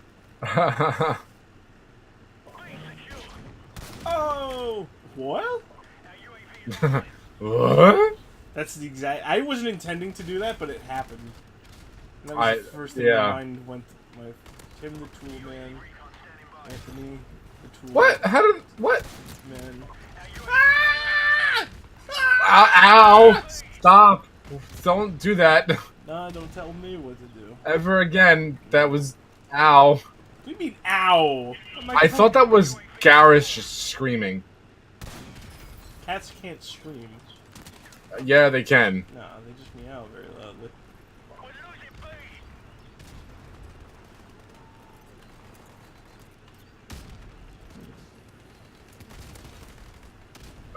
Oh! What? What? That's the exact... I wasn't intending to do that, but it happened. And that was the first thing my mind went to. Tim the Tool Man. Anthony the Tool What? How did... What? Man. Ow! Stop! Don't do that. Nah, don't tell me what to do. Ever again. That was... Ow. What do you mean, ow? I thought that was Garrus just screaming. Cats can't scream. Yeah, they can. No, they just meow very loudly.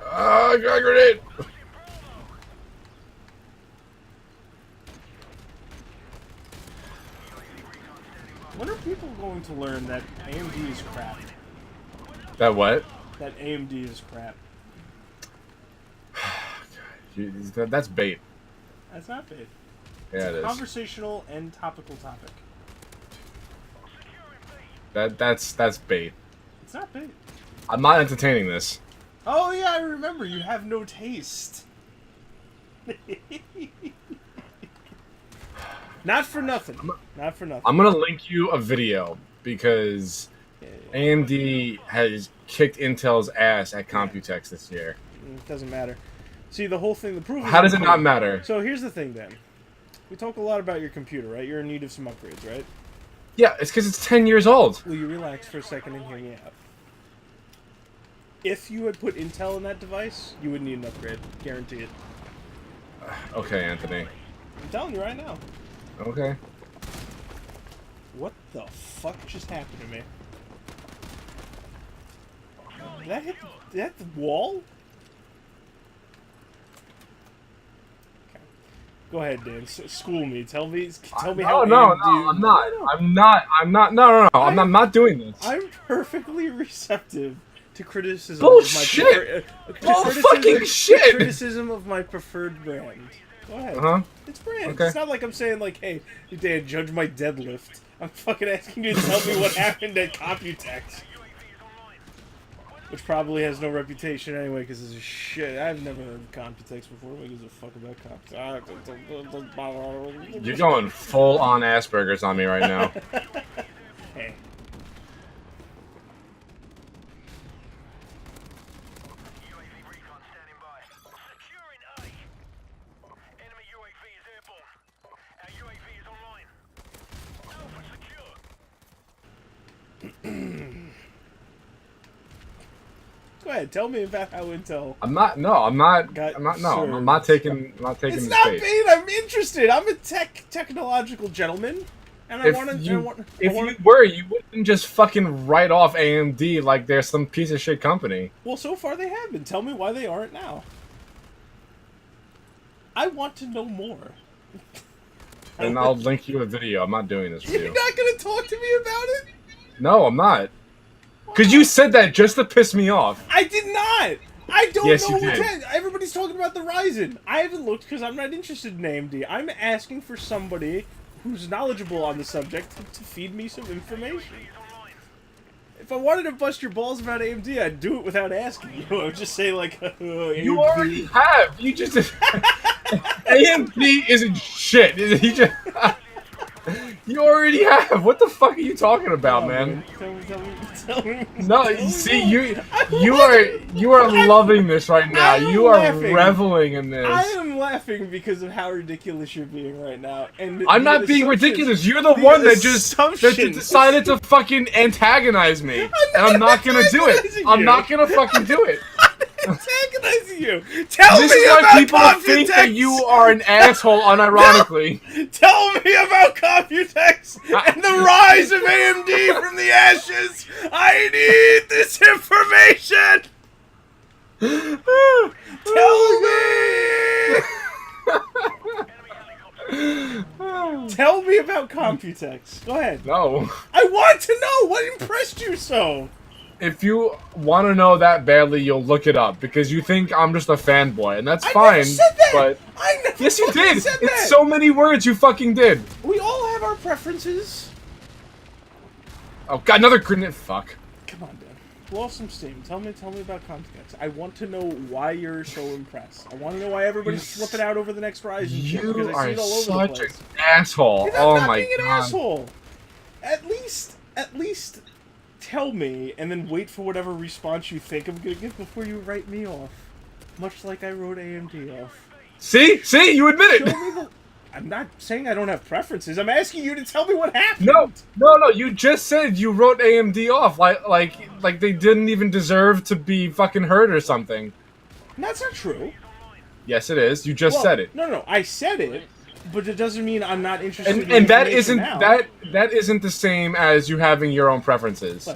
Ah, I got a grenade! When are people going to learn that AMD is crap? That what? That AMD is crap. That's bait. That's not bait. Yeah, It's it a is. conversational and topical topic. That's bait. It's not bait. I'm not entertaining this. Oh yeah, I remember. You have no taste. Not for nothing. Not for nothing. I'm gonna link you a video because AMD has kicked Intel's ass at Computex this year. It doesn't matter. See, the whole thing, the proof is... How does it not matter? So here's the thing, then. We talk a lot about your computer, right? You're in need of some upgrades, right? Yeah, it's because it's 10 years old. Will you relax for a second and hear me out? If you had put Intel in that device, you would need an upgrade. Guarantee it. Okay, Anthony. I'm telling you right now. Okay. What the fuck just happened to me? Did that hit the wall? Okay. Go ahead, Dan. School me. Tell me how. No, I'm not. No. I'm not doing this. I'm perfectly receptive to criticism. Bullshit! Criticism of my preferred brand. Go ahead. It's brand. Okay. It's not like I'm saying like, hey, Dan, judge my deadlift. I'm fucking asking you to tell me what happened at Computex. Which probably has no reputation anyway, because this is shit. I've never heard of Computex before. Who gives a fuck about Computex? You're going full on Asperger's on me right now. Hey. Go ahead, tell me about how Intel. I'm not taking It's the not bait. bait. I'm interested. I'm a technological gentleman, and I want to. If you were, you wouldn't just fucking write off AMD like they're some piece of shit company. Well, so far they have been. Tell me why they aren't now. I want to know more. And I'll link you a video. I'm not doing this with You're you. not gonna talk to me about it? No, I'm not. Because you said that just to piss me off. I did not. I don't Yes, know you did. Everybody's talking about the Ryzen. I haven't looked because I'm not interested in AMD. I'm asking for somebody who's knowledgeable on the subject to feed me some information. If I wanted to bust your balls about AMD, I'd do it without asking you. I would just say like, AMD. You already have. You just AMD isn't shit. You You already have. What the fuck are you talking about, Oh, man? Tell me. No, Tell me see, more. you are loving this right now. You are laughing. reveling in this. I am laughing because of how ridiculous you're being right now. And I'm not being ridiculous. You're the one that decided to fucking antagonize me, and I'm not gonna do it. I'm not gonna fucking do it. Antagonizing you. Tell this me is why about people think that you are an asshole unironically. Tell me about Computex and the rise of AMD from the ashes. I need this information. Tell me. Tell me about Computex. Go ahead. No. I want to know what impressed you so. If you want to know that badly, you'll look it up because you think I'm just a fanboy, and that's I fine. Never said that. But I never yes, you did. Said It's that. so many words. You fucking did. We all have our preferences. Oh god, another grenade. Fuck. Come on, Dan. Blow off some steam. Tell me about Computex. I want to know why you're so impressed. I want to know why everybody's flipping out over the next Ryzen chip because I see it all over the place. You are such an asshole. Oh my god. An asshole. At least tell me and then wait for whatever response you think I'm gonna give before you write me off. Much like I wrote AMD off. See, you admit it. I'm not saying I don't have preferences. I'm asking you to tell me what happened. No. You just said you wrote AMD off, like they didn't even deserve to be fucking heard or something. That's not true. Yes, it is. You just said it. No. I said it, but it doesn't mean I'm not interested. And that isn't the same as you having your own preferences.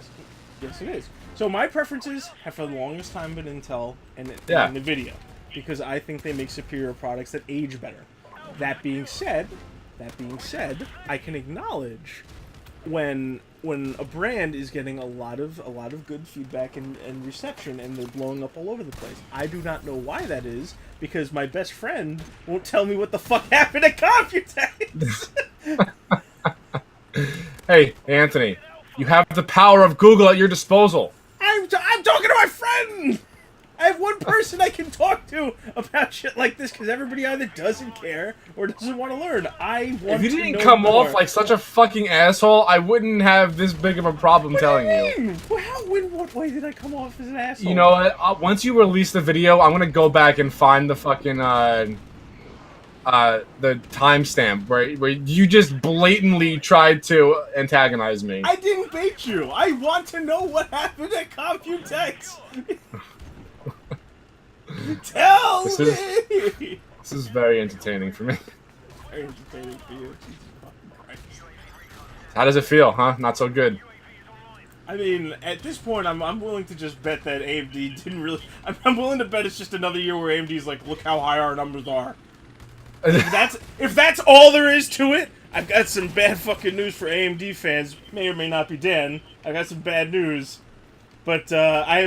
Yes, it is. So my preferences have for the longest time been Intel and NVIDIA because I think they make superior products that age better. That being said, I can acknowledge when a brand is getting a lot of good feedback and reception and they're blowing up all over the place. I do not know why that is because my best friend won't tell me what the fuck happened at Computex. Hey, Anthony, you have the power of Google at your disposal. I'm talking to my friend. I have one person I can talk to about shit like this because everybody either doesn't care or doesn't want to learn. If you didn't come off like such a fucking asshole, I wouldn't have this big of a problem telling you. In what way did I come off as an asshole? You know what? Once you release the video, I'm gonna go back and find the fucking the timestamp where you just blatantly tried to antagonize me. I didn't bait you. I want to know what happened at Computex. Tell me! This is very entertaining for me. Very entertaining for you. Jesus fucking Christ. How does it feel, huh? Not so good. I mean, at this point, I'm willing to just bet that AMD didn't really... I'm willing to bet it's just another year where AMD's like, look how high our numbers are. If that's all there is to it, I've got some bad fucking news for AMD fans. May or may not be Dan. I've got some bad news. But I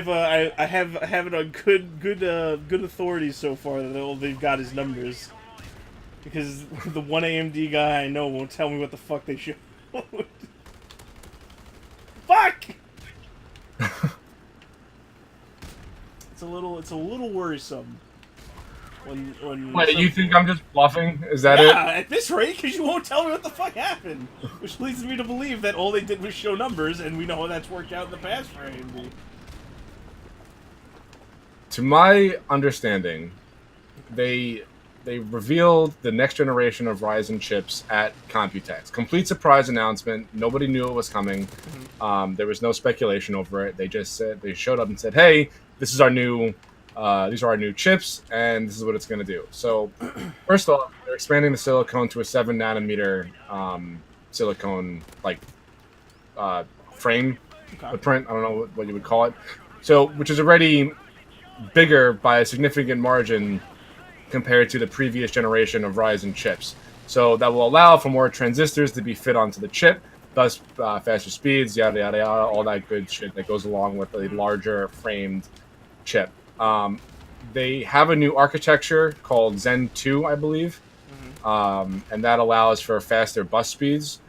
have it on good authorities so far that all they've got is numbers, because the one AMD guy I know won't tell me what the fuck they showed. Fuck! It's a little worrisome. Wait, you think I'm just bluffing? Is that it? Yeah, at this rate, because you won't tell me what the fuck happened. Which leads me to believe that all they did was show numbers, and we know how that's worked out in the past for AMD. To my understanding, they revealed the next generation of Ryzen chips at Computex. Complete surprise announcement. Nobody knew it was coming. Mm-hmm. There was no speculation over it. They just said, they showed up and said, "Hey, this is our new... these are our new chips, and this is what it's going to do." So, first off, they're expanding the silicone to a 7 nanometer silicone frame footprint. I don't know what you would call it. So, which is already bigger by a significant margin compared to the previous generation of Ryzen chips. So that will allow for more transistors to be fit onto the chip, thus faster speeds, yada yada yada, all that good shit that goes along with a larger framed chip. They have a new architecture called Zen 2, I believe, and that allows for faster bus speeds.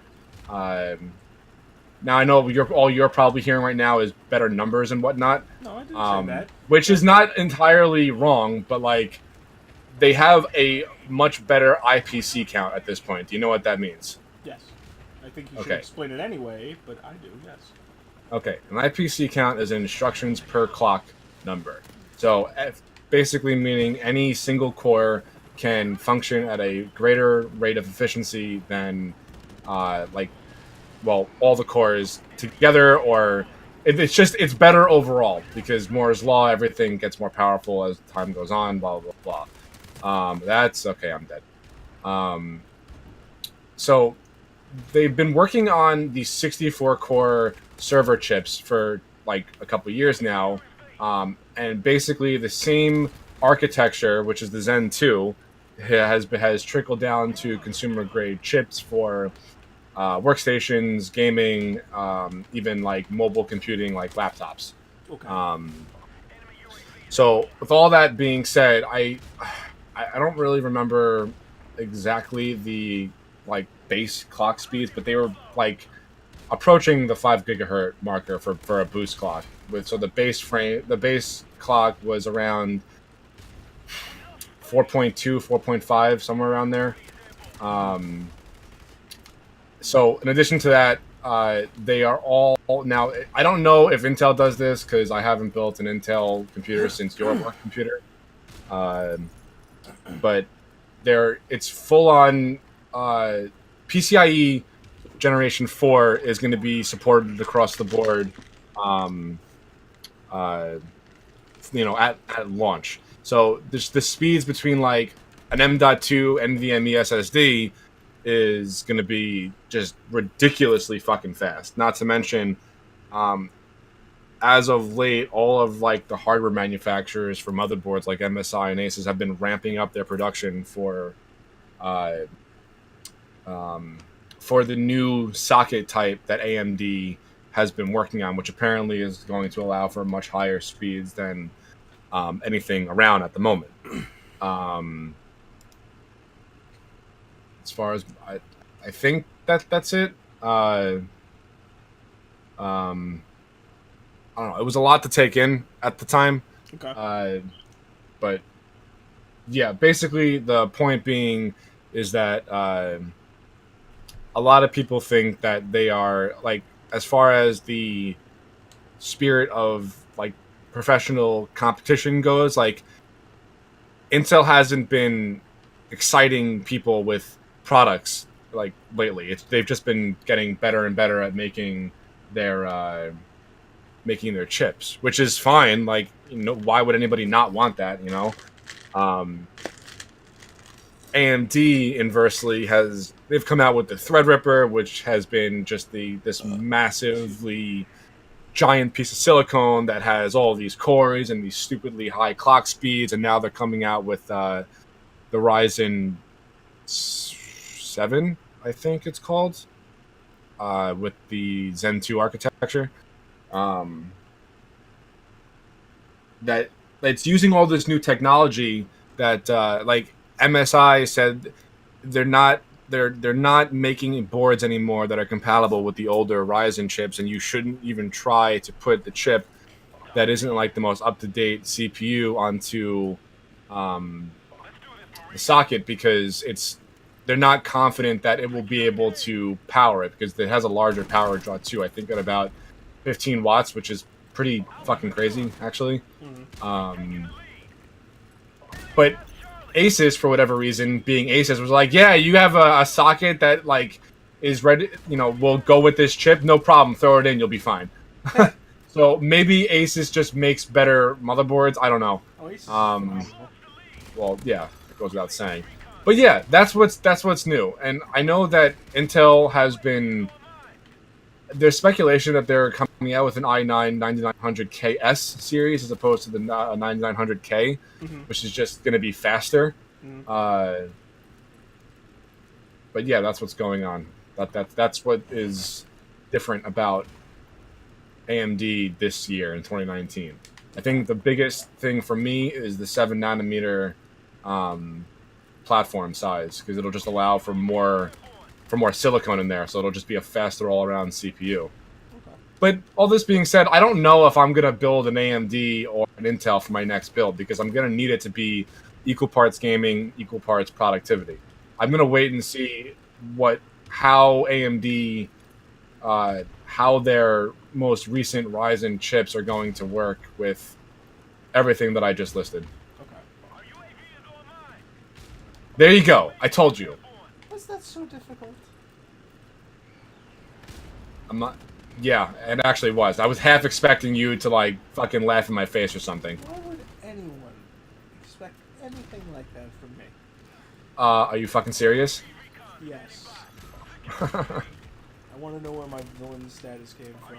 Now I know all you're probably hearing right now is better numbers and whatnot. No, I didn't say that. Which is not entirely wrong, but like they have a much better IPC count at this point. Do you know what that means? Yes. I think you should Okay. explain it anyway, but I do, yes. Okay, an IPC count is an instructions per clock number. So basically meaning any single core can function at a greater rate of efficiency than all the cores together, or it's better overall because Moore's law, everything gets more powerful as time goes on, blah blah blah. That's okay. I'm dead. So they've been working on the 64 core server chips for like a couple years now, and basically the same architecture, which is the Zen 2, has trickled down to consumer grade chips for workstations, gaming, even like mobile computing, like laptops. Okay. So with all that being said, I don't really remember exactly the like base clock speeds, but they were like approaching the 5 gigahertz marker for a boost clock. So the base clock was around 4.2, 4.5, somewhere around there. So in addition to that, they are all now. I don't know if Intel does this because I haven't built an Intel computer since your computer, but it's full on PCIe Generation 4 is going to be supported across the board, at launch. So the speeds between like an M.2 NVMe SSD is going to be just ridiculously fucking fast. Not to mention, as of late, all of like the hardware manufacturers for motherboards like MSI and Asus have been ramping up their production for the new socket type that AMD has been working on, which apparently is going to allow for much higher speeds than anything around at the moment. As far as I think that's it. I don't know. It was a lot to take in at the time. Okay. But yeah, basically the point being is that a lot of people think that they are like, as far as the spirit of like professional competition goes, like Intel hasn't been exciting people with products like lately. They've just been getting better and better at making their chips, which is fine. Like, why would anybody not want that? AMD inversely they've come out with the Threadripper, which has been just this massively giant piece of silicone that has all these cores and these stupidly high clock speeds, and now they're coming out with the Ryzen 7, I think it's called, with the Zen 2 architecture. That it's using all this new technology that like MSI said they're not making boards anymore that are compatible with the older Ryzen chips, and you shouldn't even try to put the chip that isn't like the most up-to-date CPU onto the socket, because they're not confident that it will be able to power it, because it has a larger power draw too. I think at about 15 watts, which is pretty fucking crazy, actually. But Asus, for whatever reason, being Asus, was like, yeah, you have a socket that like is ready, we'll go with this chip, no problem, throw it in, you'll be fine. So maybe Asus just makes better motherboards. I don't know. Well, yeah, it goes without saying. But yeah, that's what's new. And I know that Intel has been. There's speculation that they're coming out with an i9 9900KS series as opposed to the 9900K, which is just going to be faster. But yeah, that's what's going on. That's what is different about AMD this year in 2019. I think the biggest thing for me is the 7 nanometer platform size, because it'll just allow for more silicone in there, so it'll just be a faster all-around CPU. But all this being said, I don't know if I'm going to build an AMD or an Intel for my next build, because I'm going to need it to be equal parts gaming, equal parts productivity. I'm going to wait and see how AMD, how their most recent Ryzen chips are going to work with everything that I just listed. Okay. There you go. I told you. Was that so difficult? I'm not. Yeah, it actually was. I was half expecting you to like fucking laugh in my face or something. Why would anyone expect anything like that from me? Are you fucking serious? Yes. I want to know where my villain status came from.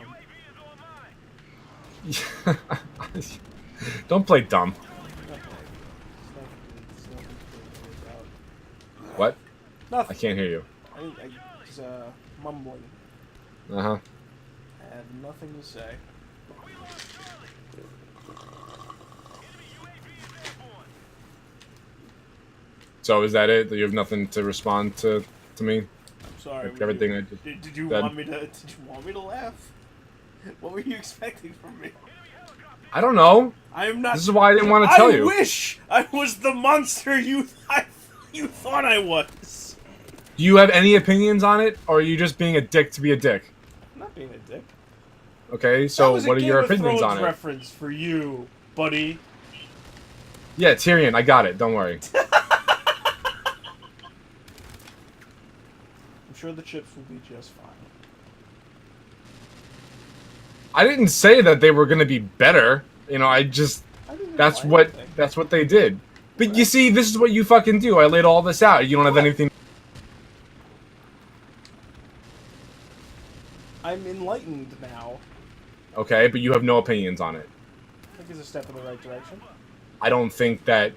Don't play dumb. What? Nothing. I can't hear you. I was mumbling. Uh-huh. I have nothing to say. So is that it? You have nothing to respond to me? I'm sorry. Like everything I just did you said? want me to? Did you want me to laugh? What were you expecting from me? I don't know. I am not. This is why I didn't want to tell you. I wish I was the monster you thought I was. Do you have any opinions on it, or are you just being a dick to be a dick? I'm not being a dick. Okay, so what are your opinions on it? Reference for you, buddy. Yeah, Tyrion, I got it. Don't worry. I'm sure the chips will be just fine. I didn't say that they were going to be better. You know, that's what they did. But you see, this is what you fucking do. I laid all this out. You don't have anything. I'm enlightened now. Okay, but you have no opinions on it. I think it's a step in the right direction. I don't think that,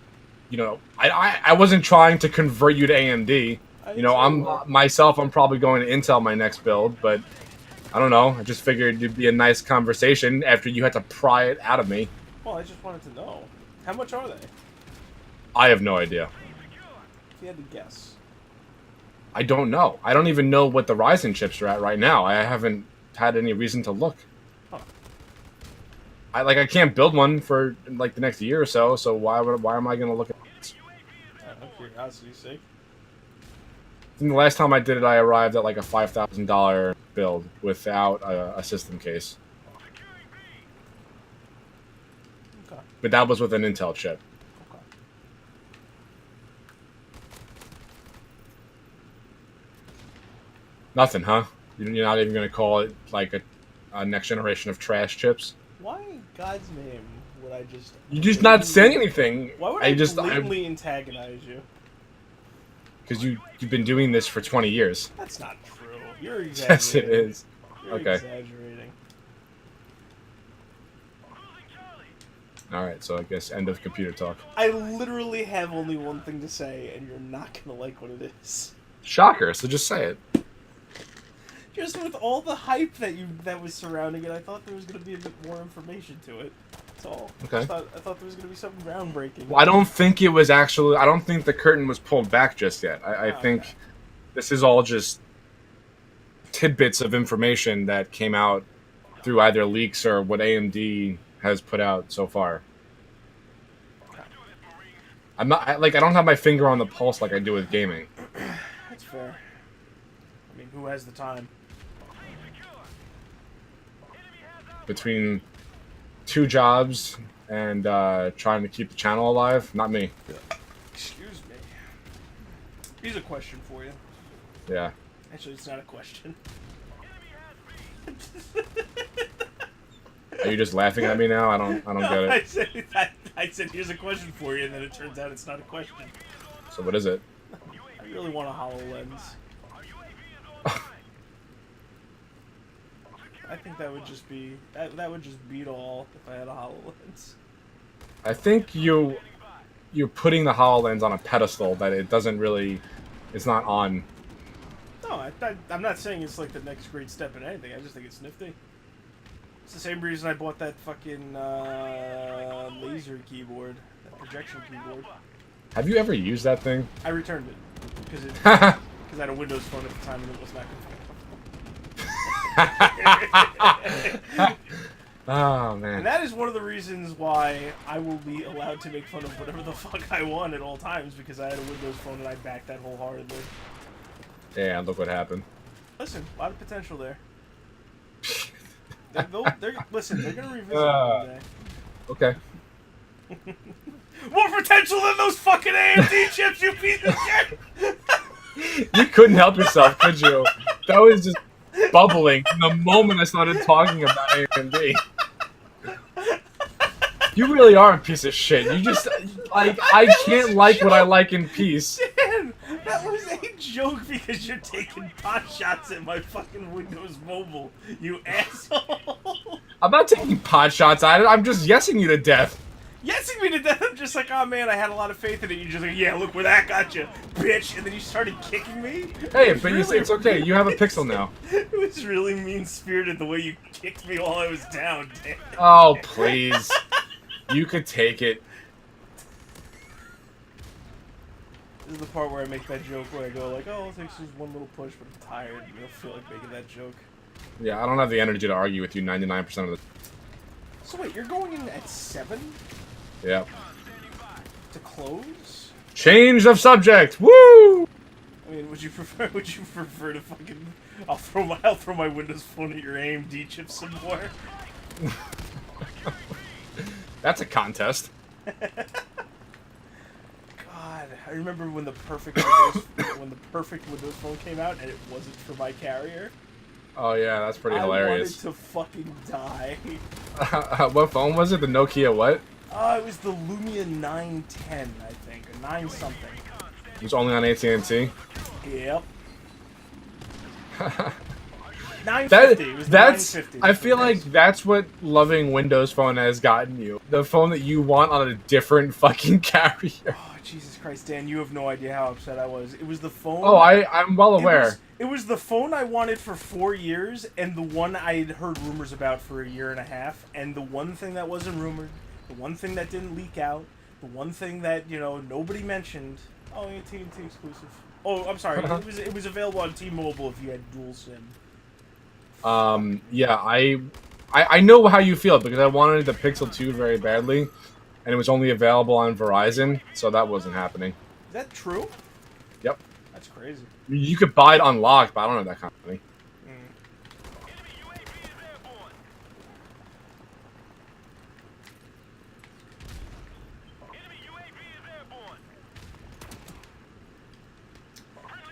I wasn't trying to convert you to AMD. I'm probably going to Intel my next build, but I don't know. I just figured it'd be a nice conversation after you had to pry it out of me. Well, I just wanted to know. How much are they? I have no idea. If you had to guess. I don't know. I don't even know what the Ryzen chips are at right now. I haven't had any reason to look. Huh. I can't build one for like the next year or so. So why am I going to look at this? Curiosity's sake. I think the last time I did it, I arrived at like a $5,000 build without a system case. Okay. But that was with an Intel chip. Okay. Nothing, huh? You're not even going to call it like a next generation of trash chips? Why in God's name would I just... You're just not saying anything. Why would I blatantly antagonize you? Because you've been doing this for 20 years. That's not true. You're exaggerating. Yes, it is. You're okay. exaggerating. Alright, so I guess end of computer talk. I literally have only one thing to say, and you're not gonna like what it is. Shocker, so just say it. Just with all the hype that was surrounding it, I thought there was gonna be a bit more information to it. That's all. Okay. I thought there was gonna be something groundbreaking. Well, I don't think the curtain was pulled back just yet. I think this is all just tidbits of information that came out through either leaks or what AMD has put out so far. I don't have my finger on the pulse like I do with gaming. That's fair. I mean, who has the time? Between 2 jobs and trying to keep the channel alive, not me. Excuse me. Here's a question for you. Yeah. Actually, it's not a question. Are you just laughing at me now? I don't get it. I said, here's a question for you, and then it turns out it's not a question. So what is it? I really want a HoloLens. I think that would just be that would just beat all if I had a HoloLens. I think you're putting the HoloLens on a pedestal that it's not on. No, I'm not saying it's like the next great step in anything. I just think it's nifty. It's the same reason I bought that fucking laser keyboard, that projection keyboard. Have you ever used that thing? I returned it because I had a Windows phone at the time and it was not comfortable. Oh man. And that is one of the reasons why I will be allowed to make fun of whatever the fuck I want at all times, because I had a Windows phone and I backed that wholeheartedly. Yeah, look what happened. Listen, a lot of potential there. Listen, they're gonna revisit it one day. Okay. More potential than those fucking AMD chips, you piece of shit! You couldn't help yourself, could you? That was just bubbling from the moment I started talking about AMD. You really are a piece of shit. You just, like, I can't like what I like in peace. Dan, that was a joke because you're taking pot shots at my fucking Windows Mobile, you asshole. I'm not taking pot shots at it. I'm just yesing you to death. Yesing me to death. I'm just like, oh man, I had a lot of faith in it. You're just like, yeah, look where that got you, bitch. And then you started kicking me. Hey, but you say it's okay. You have a pixel now. It was really mean-spirited the way you kicked me while I was down, Dan. Oh, please. You could take it. This is the part where I make that joke where I go like, oh, it takes just one little push, but I'm tired. I don't feel like making that joke. Yeah, I don't have the energy to argue with you 99% of the... So wait, you're going in at 7? Yeah. To close? Change of subject! Woo! I mean, would you prefer to fucking... I'll throw my Windows Phone at your AMD chip some more? That's a contest. God, I remember when the perfect Windows Phone came out and it wasn't for my carrier. Oh yeah, that's pretty hilarious. I wanted to fucking die. What phone was it? The Nokia what? It was the Lumia 910, I think, or 9 something. It was only on AT&T? Yep. 950. It was the 950. I feel like that's what loving Windows Phone has gotten you. The phone that you want on a different fucking carrier. Oh, Jesus Christ, Dan, you have no idea how upset I was. It was the phone... Oh, I'm well aware. It was the phone I wanted for 4 years, and the one I'd heard rumors about for a year and a half, and the one thing that wasn't rumored, the one thing that didn't leak out, the one thing that, you know, nobody mentioned. Oh, AT&T exclusive. Oh, I'm sorry. It was available on T-Mobile if you had dual SIM. Yeah, I know how you feel because I wanted the Pixel 2 very badly, and it was only available on Verizon, so that wasn't happening. Is that true? Yep. That's crazy. You could buy it unlocked, but I don't know that company.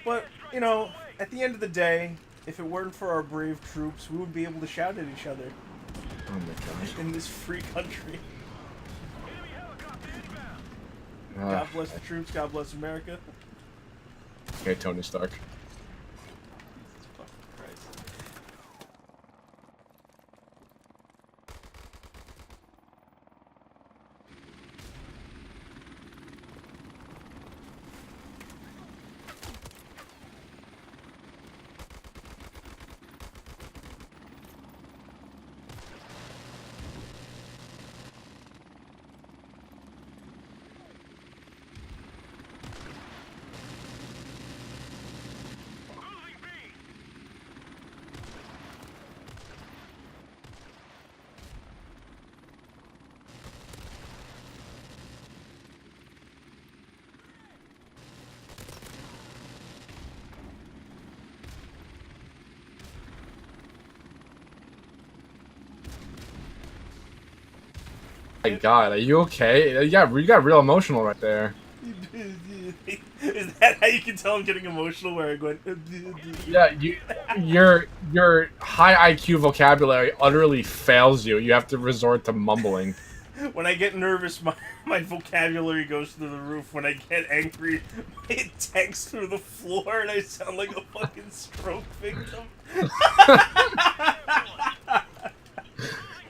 But, you know, at the end of the day, if it weren't for our brave troops, we would be able to shout at each other. Oh my gosh. In this free country. God bless the troops, God bless America. Okay, Tony Stark. Jesus fucking Christ. My God, are you okay? You got real emotional right there. Is that how you can tell I'm getting emotional? Where I go, Yeah, your high IQ vocabulary utterly fails you. You have to resort to mumbling. When I get nervous, my vocabulary goes through the roof. When I get angry, it tanks through the floor, and I sound like a fucking stroke victim.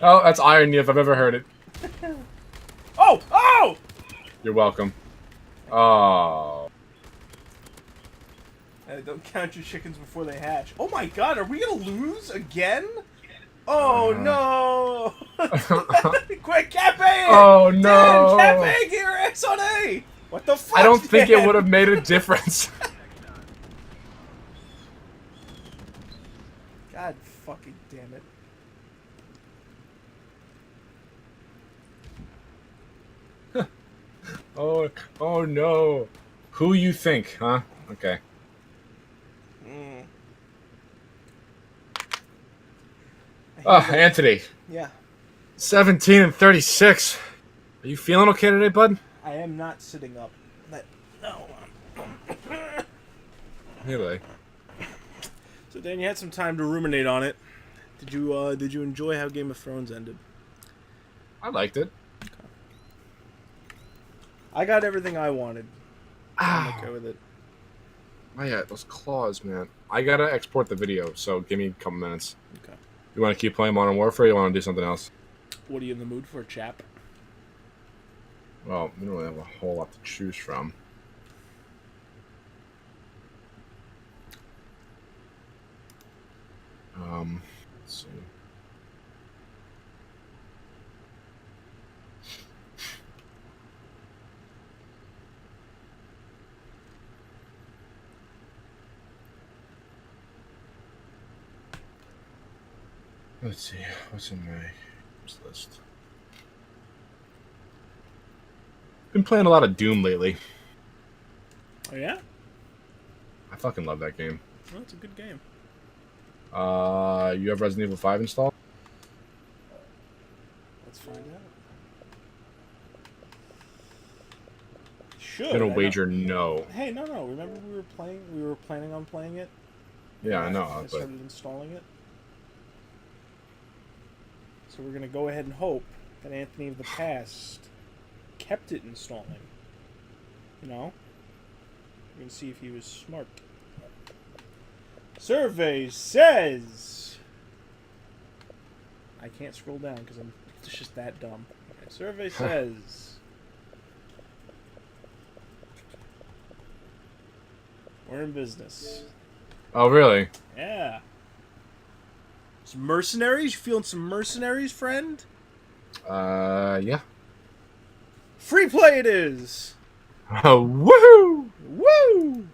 Oh, that's irony if I've ever heard it. Oh! Oh! You're welcome. Oh. Don't count your chickens before they hatch. Oh my God, are we gonna lose again? Oh no! Quick, Cafe! Oh no! Dan, Cafe, get your ass on A! What the fuck? I don't think Dan? it would have made a difference. God fucking damn it. Oh no. Who you think, huh? Okay. Anthony. Yeah. 17 and 36. Are you feeling okay today, bud? I am not sitting up. No. Anyway. So Dan, you had some time to ruminate on it. Did you enjoy how Game of Thrones ended? I liked it. I got everything I wanted. I'm okay with it. Oh yeah, those claws, man. I gotta export the video, so give me a couple minutes. Okay. You want to keep playing Modern Warfare, or you want to do something else? What are you in the mood for, chap? Well, we don't really have a whole lot to choose from. Let's see. Let's see, what's in my list? Been playing a lot of Doom lately. Oh yeah? I fucking love that game. Well, it's a good game. You have Resident Evil 5 installed? Let's find out. Should. I'm gonna wager no. Hey, no. Remember we were planning on playing it? Yeah, I know. I started installing it. So we're gonna go ahead and hope that Anthony of the past kept it installing. You know? We're gonna see if he was smart. Survey says... I can't scroll down because it's just that dumb. Okay, survey says... We're in business. Oh, really? Yeah. Some mercenaries? You feeling some mercenaries, friend? Yeah. Free play it is! Woohoo! Woo!